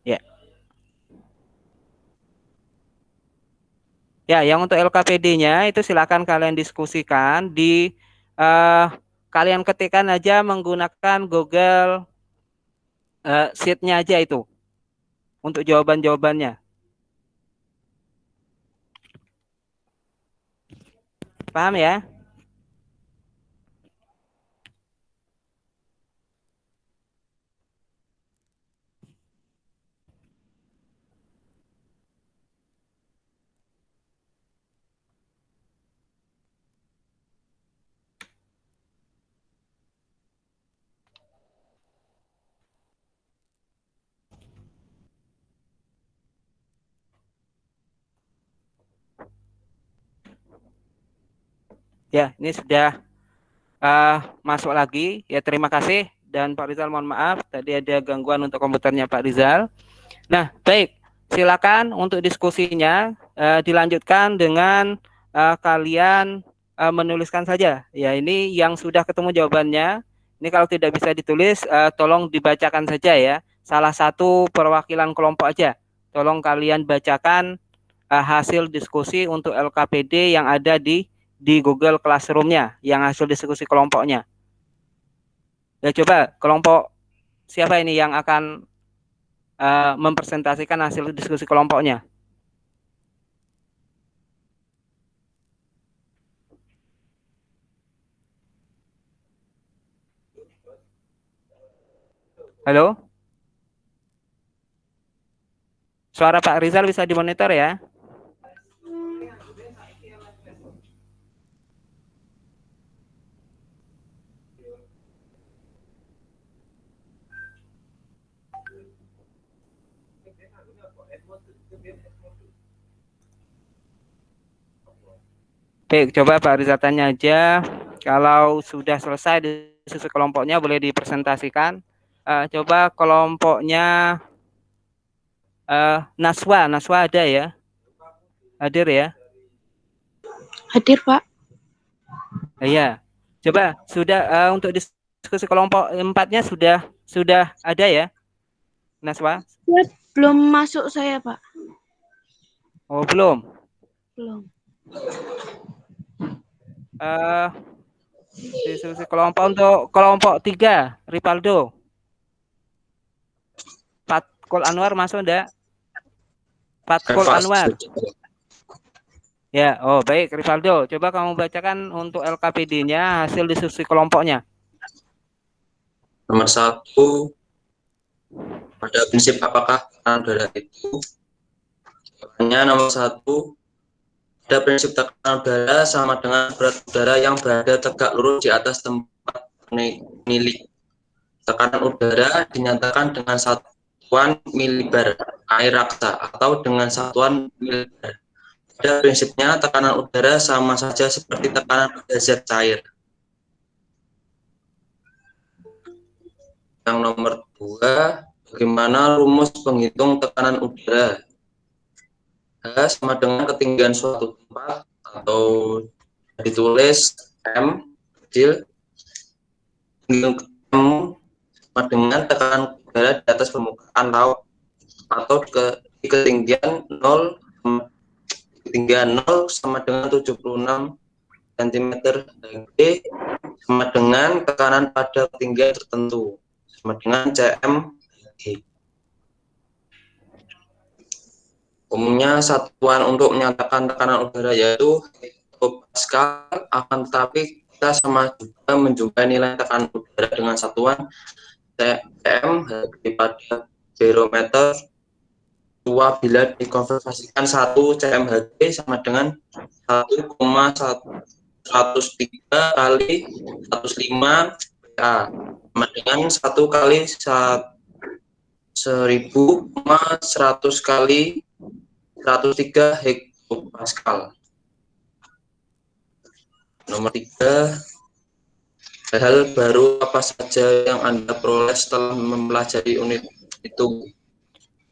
A: Ya. Ya, yang untuk LKPD-nya itu silakan kalian diskusikan di kalian ketikkan aja menggunakan Google Sheet-nya aja itu untuk jawaban-jawabannya. Paham ya? Ya, ini sudah masuk lagi. Ya, terima kasih. Dan Pak Rizal mohon maaf, tadi ada gangguan untuk komputernya Pak Rizal. Nah, baik. Silakan untuk diskusinya dilanjutkan dengan kalian menuliskan saja. Ya, ini yang sudah ketemu jawabannya. Ini kalau tidak bisa ditulis, tolong dibacakan saja ya. Salah satu perwakilan kelompok aja. Tolong kalian bacakan hasil diskusi untuk LKPD yang ada di Google Classroom-nya, yang hasil diskusi kelompoknya. Ya, coba kelompok siapa ini yang akan mempresentasikan hasil diskusi kelompoknya. Halo? Suara Pak Rizal bisa dimonitor ya? Baik, coba Pak Rizal tanya aja. Kalau sudah selesai diskusi kelompoknya boleh dipresentasikan. Coba kelompoknya Naswa ada ya? Hadir ya?
J: Hadir, Pak.
A: Iya. Coba sudah untuk diskusi kelompok 4-nya sudah ada ya? Naswa?
J: Ya, belum masuk saya, Pak.
A: Oh, belum.
J: Belum.
A: Diskusi kelompok untuk kelompok 3, Ripaldo. Fatkul Anwar masuk enggak? Fatkul Anwar. Ya, oh baik, Ripaldo. Coba kamu bacakan untuk LKPD-nya hasil diskusi kelompoknya.
C: Nomor 1, pada prinsip apakah tekanan udara itu? Jawabannya nomor 1, pada prinsip tekanan udara sama dengan berat udara yang berada tegak lurus di atas tempat milik. Tekanan udara dinyatakan dengan satuan milibar air raksa atau dengan satuan milibar. Pada prinsipnya tekanan udara sama saja seperti tekanan pada zat cair. Yang nomor 2, bagaimana rumus penghitung tekanan udara? H sama dengan ketinggian suatu tempat atau ditulis M kecil, M sama dengan tekanan udara di atas permukaan laut atau di ketinggian 0 sama dengan 76 cm Hg sama dengan tekanan pada ketinggian tertentu sama dengan cm Hg. Umumnya satuan untuk menyatakan tekanan udara yaitu hektopascal, akan tetapi kita sama juga menjumpai nilai tekanan udara dengan satuan cm Hg pada barometer tua bila dikonversikan 1 cm Hg sama dengan 1,103 kali 105 PA sama dengan 1 kali 1.100 kali 103 hektopascal. Nomor 3, hal baru apa saja yang Anda peroleh setelah mempelajari unit itu?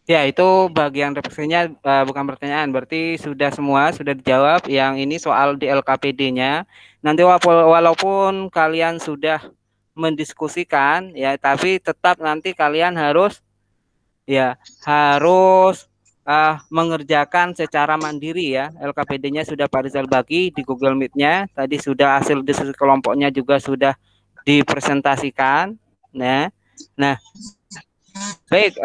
A: Ya, itu bagian refleksinya bukan pertanyaan, berarti sudah semua sudah dijawab. Yang ini soal di LKPD-nya. Nanti walaupun kalian sudah mendiskusikan ya, tapi tetap nanti kalian harus mengerjakan secara mandiri ya. LKPD-nya sudah Pak Rizal bagi di Google Meet-nya. Tadi sudah hasil diskusi kelompoknya juga sudah dipresentasikan. Nah, baik.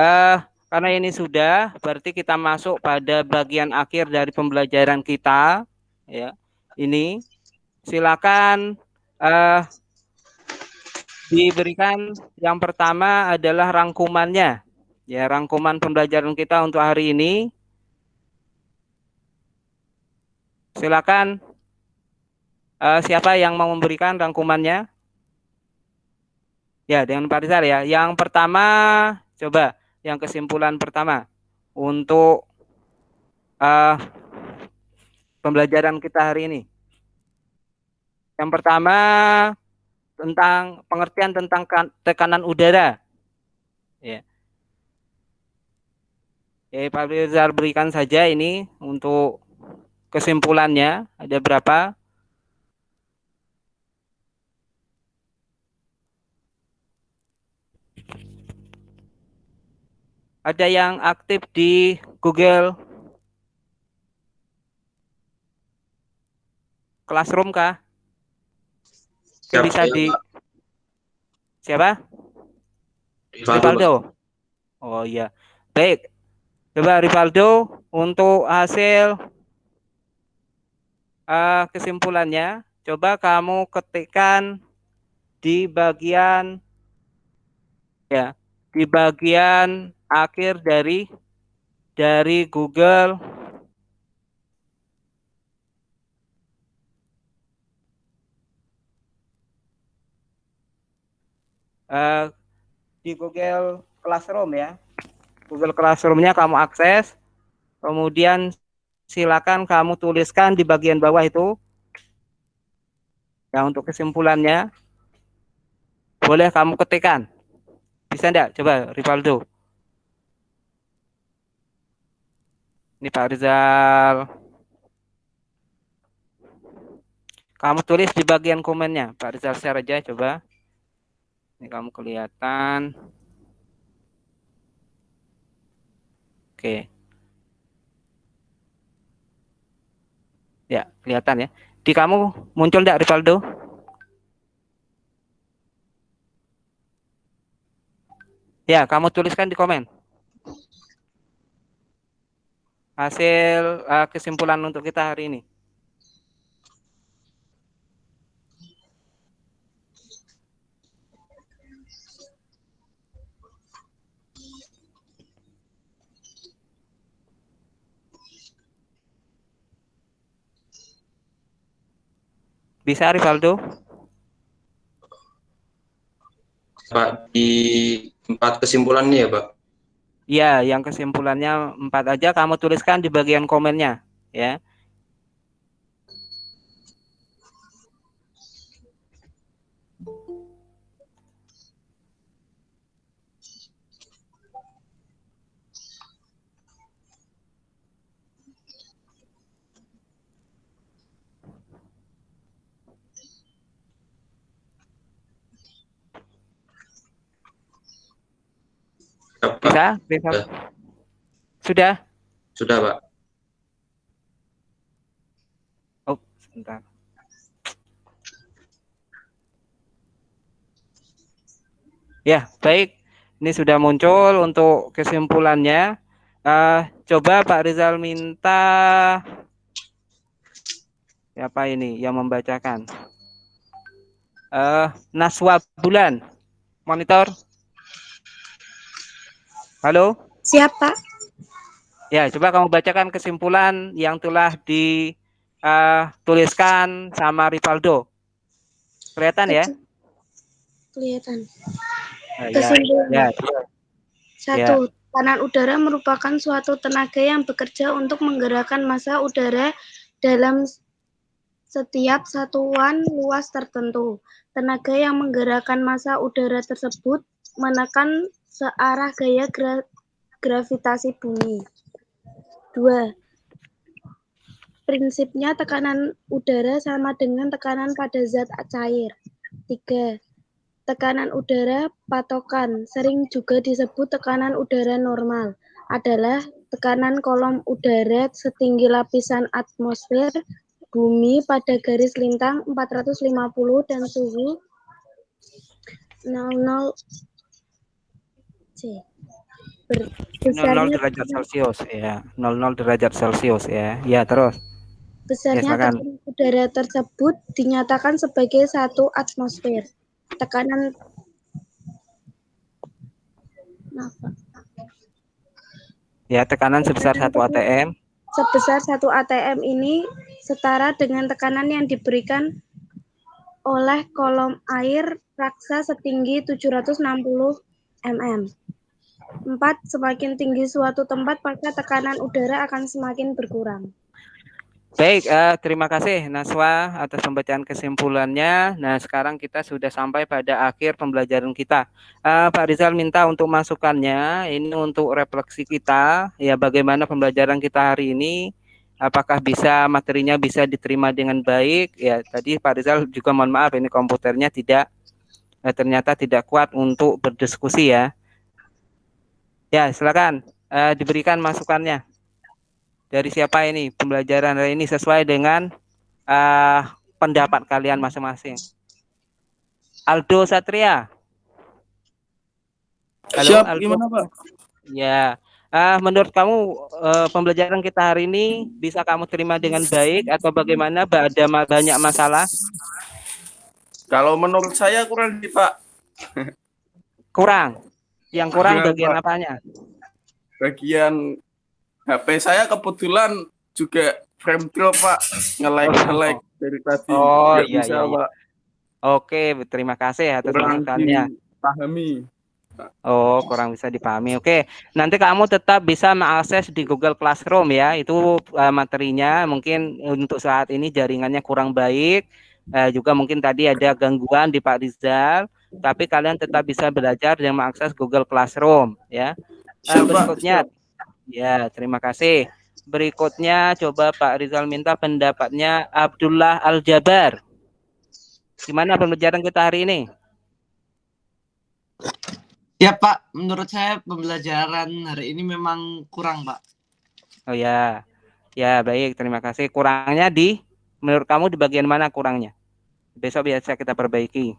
A: Karena ini sudah, berarti kita masuk pada bagian akhir dari pembelajaran kita. Ya, ini silakan diberikan. Yang pertama adalah rangkumannya. Ya, rangkuman pembelajaran kita untuk hari ini. Silakan siapa yang mau memberikan rangkumannya? Ya, dengan Pak Rizal ya. Yang pertama, coba yang kesimpulan pertama untuk pembelajaran kita hari ini. Yang pertama tentang pengertian tentang tekanan udara. Ya. Pak Rizal berikan saja ini untuk kesimpulannya. Ada berapa? Ada yang aktif di Google Classroom kah? Bisa di siapa? Ripaldo. Oh iya. Baik, coba Rivaldo untuk hasil kesimpulannya, coba kamu ketikkan di bagian ya, di bagian akhir dari Google di Google Classroom ya. Google Classroom-nya kamu akses, kemudian silakan kamu tuliskan di bagian bawah itu ya untuk kesimpulannya. Boleh kamu ketikkan. Bisa enggak? Coba Rivaldo. Ini Pak Rizal. Kamu tulis di bagian komennya. Pak Rizal share aja coba. Ini kamu kelihatan. Oke. Ya, kelihatan ya. Di kamu muncul enggak Rivaldo? Ya, kamu tuliskan di komen. Hasil kesimpulan untuk kita hari ini. Bisa Rivaldo?
C: Pak, di 4 kesimpulan nih ya, Pak.
A: Iya, yang kesimpulannya 4 aja kamu tuliskan di bagian komennya, ya. Bisa? Sudah?
C: Sudah, Pak.
A: Oh, sebentar. Ya, baik. Ini sudah muncul untuk kesimpulannya. Coba Pak Rizal minta siapa ini yang membacakan? Naswa Bulan. Monitor. Halo?
J: Siapa?
A: Ya, coba kamu bacakan kesimpulan yang telah dituliskan sama Rivaldo. Kelihatan ya?
J: Kelihatan.
A: Kesimpulan. Ya.
J: 1. Tekanan udara merupakan suatu tenaga yang bekerja untuk menggerakkan massa udara dalam setiap satuan luas tertentu. Tenaga yang menggerakkan massa udara tersebut menekan searah gaya gravitasi bumi. 2. Prinsipnya tekanan udara sama dengan tekanan pada zat cair. 3. Tekanan udara patokan, sering juga disebut tekanan udara normal, adalah tekanan kolom udara setinggi lapisan atmosfer bumi pada garis lintang 450 dan suhu 00 C.
A: 00 derajat Celcius ya, 00 derajat Celcius ya. Ya, terus.
J: Besarnya tekanan udara tersebut dinyatakan sebagai 1 atmosfer. Tekanan
A: ya, tekanan sebesar 1 atm.
J: Sebesar 1 atm ini setara dengan tekanan yang diberikan oleh kolom air raksa setinggi 760 mm. 4. Semakin tinggi suatu tempat, maka tekanan udara akan semakin berkurang.
A: Baik, terima kasih Naswa atas pembacaan kesimpulannya. Nah, sekarang kita sudah sampai pada akhir pembelajaran kita. Pak Rizal minta untuk masukannya, ini untuk refleksi kita, ya bagaimana pembelajaran kita hari ini, apakah materinya bisa diterima dengan baik. Ya, tadi Pak Rizal juga mohon maaf, ini komputernya ternyata tidak kuat untuk berdiskusi ya. Ya, silakan diberikan masukannya. Dari siapa ini pembelajaran hari ini sesuai dengan pendapat kalian masing-masing. Aldo Satria. Halo,
O: Siap,
A: Aldo.
O: gimana Pak?
A: Ya, Menurut kamu pembelajaran kita hari ini bisa kamu terima dengan baik atau bagaimana? Ada banyak masalah?
O: Kalau menurut saya kurang sih, Pak.
A: Kurang. Yang kurang
O: Kurang,
A: bagian
O: Pak.
A: apanya?
O: Bagian HP saya kebetulan juga frame drop, Pak. Nge-lag dari tadi.
A: Oh
O: Nggak
A: iya
O: bisa,
A: iya iya.
O: Pak.
A: Oke, terima kasih atas
O: Kurang
A: masukannya.
O: dipahami.
A: Oh, kurang bisa dipahami. Oke, nanti kamu tetap bisa mengakses di Google Classroom ya. Itu materinya. Mungkin untuk saat ini jaringannya kurang baik. Juga mungkin tadi ada gangguan di Pak Rizal. Tapi kalian tetap bisa belajar dan mengakses Google Classroom ya.
O: Siap, Pak.
A: Berikutnya,
O: Siap.
A: ya terima kasih. Berikutnya coba Pak Rizal minta pendapatnya Abdullah Al-Jabar. Gimana pembelajaran kita hari ini?
E: Ya Pak, menurut saya pembelajaran hari ini memang kurang Pak.
A: Oh ya, ya baik, terima kasih. Kurangnya menurut kamu di bagian mana kurangnya? Besok biasa kita perbaiki.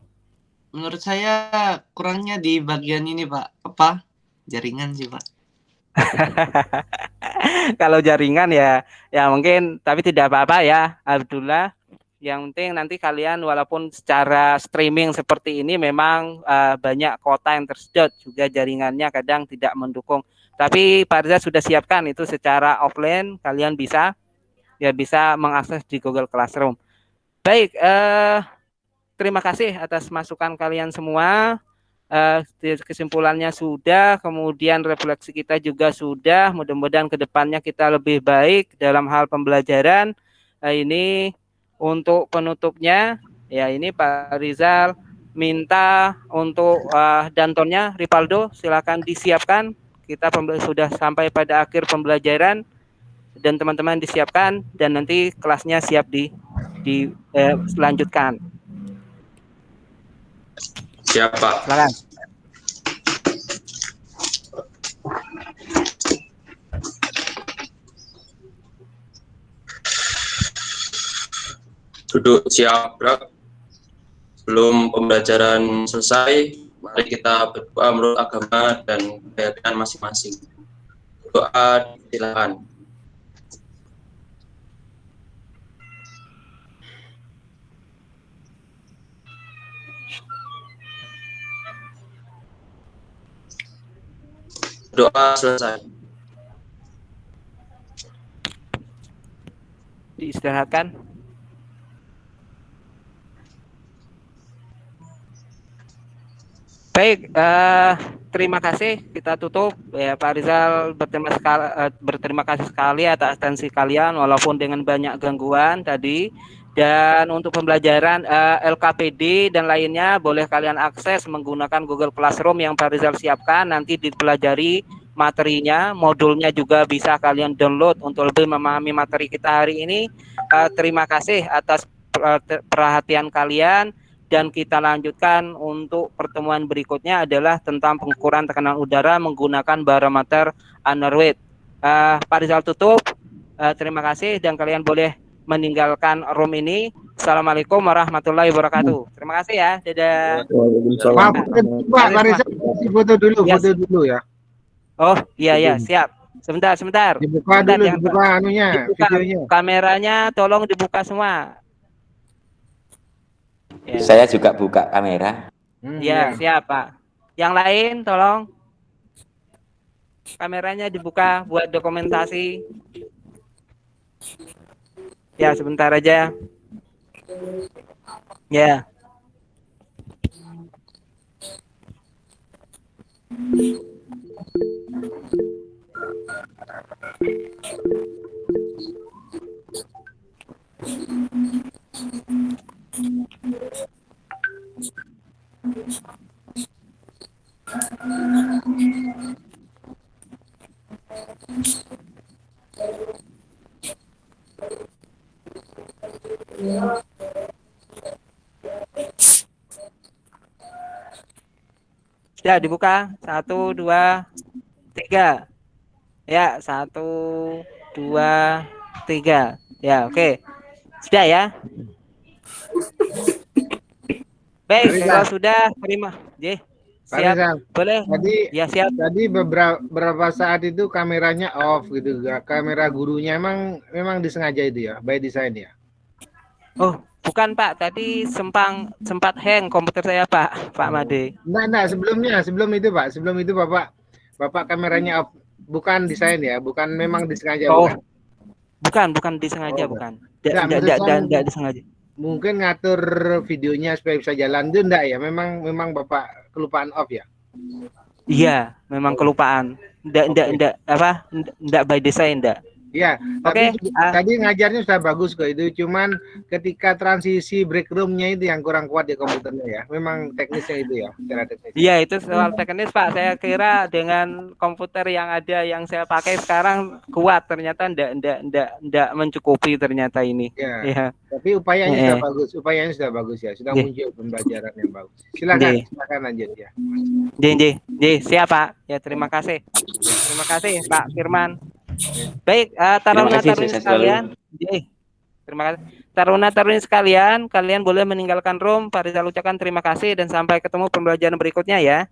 E: Menurut saya kurangnya di bagian ini Pak, apa? Jaringan sih Pak.
A: Kalau jaringan ya mungkin, tapi tidak apa-apa ya Abdullah. Yang penting nanti kalian walaupun secara streaming seperti ini memang banyak kota yang tersedot, juga jaringannya kadang tidak mendukung. Tapi Pak Riza sudah siapkan itu secara offline, kalian bisa mengakses di Google Classroom. Baik, terima kasih atas masukan kalian semua. Kesimpulannya sudah, kemudian refleksi kita juga sudah. Mudah-mudahan kedepannya kita lebih baik dalam hal pembelajaran. Ini untuk penutupnya, ya ini Pak Rizal minta untuk dantonnya, Ripaldo silakan disiapkan. Kita sudah sampai pada akhir pembelajaran dan teman-teman disiapkan dan nanti kelasnya siap dilanjutkan.
C: Siap, Pak.
A: Silakan.
C: Duduk siap, gerak. Sebelum pembelajaran selesai, mari kita berdoa menurut agama dan keyakinan masing-masing. Doa silakan. Doa selesai.
A: Diistirahatkan. Baik, terima kasih. Kita tutup ya Pak Rizal, berterima kasih sekali atas atensi kalian walaupun dengan banyak gangguan tadi. Dan untuk pembelajaran LKPD dan lainnya boleh kalian akses menggunakan Google Classroom yang Pak Rizal siapkan, nanti dipelajari materinya, modulnya juga bisa kalian download untuk lebih memahami materi kita hari ini. Terima kasih atas perhatian kalian. Dan kita lanjutkan untuk pertemuan berikutnya adalah tentang pengukuran tekanan udara menggunakan barometer underweight. Pak Rizal tutup. Terima kasih dan kalian boleh meninggalkan room ini. Assalamualaikum warahmatullahi wabarakatuh. Terima kasih ya. Dadah.
N: Maaf, Pak Rizal, foto dulu ya.
A: Oh iya siap. Sebentar.
N: Dibuka dulu, dibuka anunya, videonya.
A: Kameranya tolong dibuka semua. Ya.
F: Saya juga buka kamera.
A: Ya, siap Pak. Yang lain tolong kameranya dibuka buat dokumentasi. Ya, sebentar aja. Ya. Sudah dibuka. 1, 2, 3. Ya, 1, 2, 3. Ya, oke. Sudah ya. Baik, kalau sudah terima. Siap.
N: Rizal,
A: Boleh.
N: tadi
A: Ya, siap.
N: tadi beberapa saat itu kameranya off gitu, kamera gurunya memang disengaja itu ya, by design ya.
A: Oh, bukan Pak, tadi sempat hang komputer saya Pak Made.
N: Enggak, sebelum itu Pak, sebelum itu Bapak kameranya off, bukan desain ya, bukan memang disengaja
A: Oh,
N: bukan.
A: bukan disengaja, bukan.
N: Enggak, maksud saya
A: Enggak disengaja.
N: mungkin ngatur videonya supaya bisa jalan itu enggak ya, memang Bapak kelupaan off ya.
A: Iya, memang kelupaan. Enggak by design, enggak.
N: Iya,
A: Oke,
N: tadi ngajarnya sudah bagus kok itu, cuman ketika transisi break room-nya itu yang kurang kuat di komputernya ya. Memang teknisnya itu ya, secara teknis.
A: Iya, itu soal teknis Pak. Saya kira dengan komputer yang ada yang saya pakai sekarang kuat, ternyata enggak mencukupi ternyata ini.
N: Ya.
A: Iya.
N: Tapi upayanya sudah bagus ya, sudah muncul pembelajaran yang bagus. Silakan lanjut ya.
A: Siap Pak. Ya, terima kasih. Terima kasih Pak Firman. Baik, taruna-taruni sekalian. Terima kasih. Taruna-taruni sekalian, kalian boleh meninggalkan room. Pak Rizal ucapkan terima kasih dan sampai ketemu pembelajaran berikutnya ya.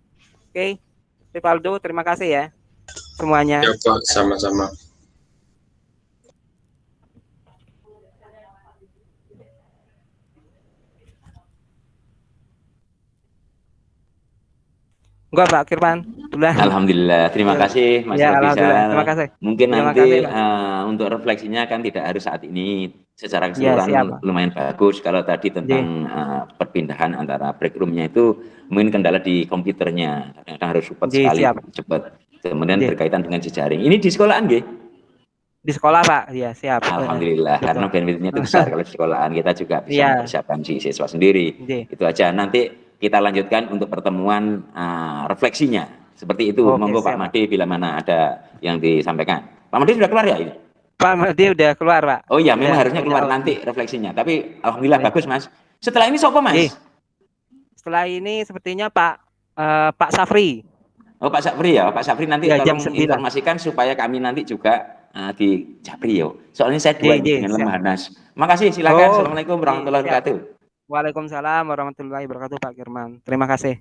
A: Oke. Rivaldo, terima kasih ya semuanya.
C: Ya Pak, sama-sama.
A: Enggak Pak Firman.
F: Alhamdulillah, terima kasih Mas
A: Rizal. Terima kasih.
F: Mungkin
A: terima
F: nanti
A: kasih,
F: untuk refleksinya kan tidak harus saat ini, secara keseluruhan lumayan bagus. Kalau tadi tentang perpindahan antara break room-nya itu mungkin kendala di komputernya, kadang-kadang harus cepat. Kemudian berkaitan dengan jejaring. Ini di sekolahan nggih?
A: Di sekolah Pak, ya siap.
F: Alhamdulillah, karena benefitnya itu besar kalau di sekolahan kita juga bisa mempersiapkan si siswa sendiri. Itu aja. Nanti kita lanjutkan untuk pertemuan refleksinya. Seperti itu. Monggo Pak Made bila mana ada yang disampaikan. Pak Made sudah keluar ya ini?
A: Pak Made udah keluar Pak.
F: Oh iya, memang harusnya keluar nanti refleksinya. Tapi alhamdulillah bagus Mas. Setelah ini siapa Mas?
A: Setelah ini sepertinya Pak Safri.
F: Oh Pak Safri ya. Pak Safri nanti tolong
A: jam 9.
F: informasikan supaya kami nanti juga di Japri yo. Soalnya saya dua dengan lemah Nas. Makasih, silakan. Assalamualaikum warahmatullahi wabarakatuh.
A: Waalaikumsalam warahmatullahi wabarakatuh Pak Firman. Terima kasih.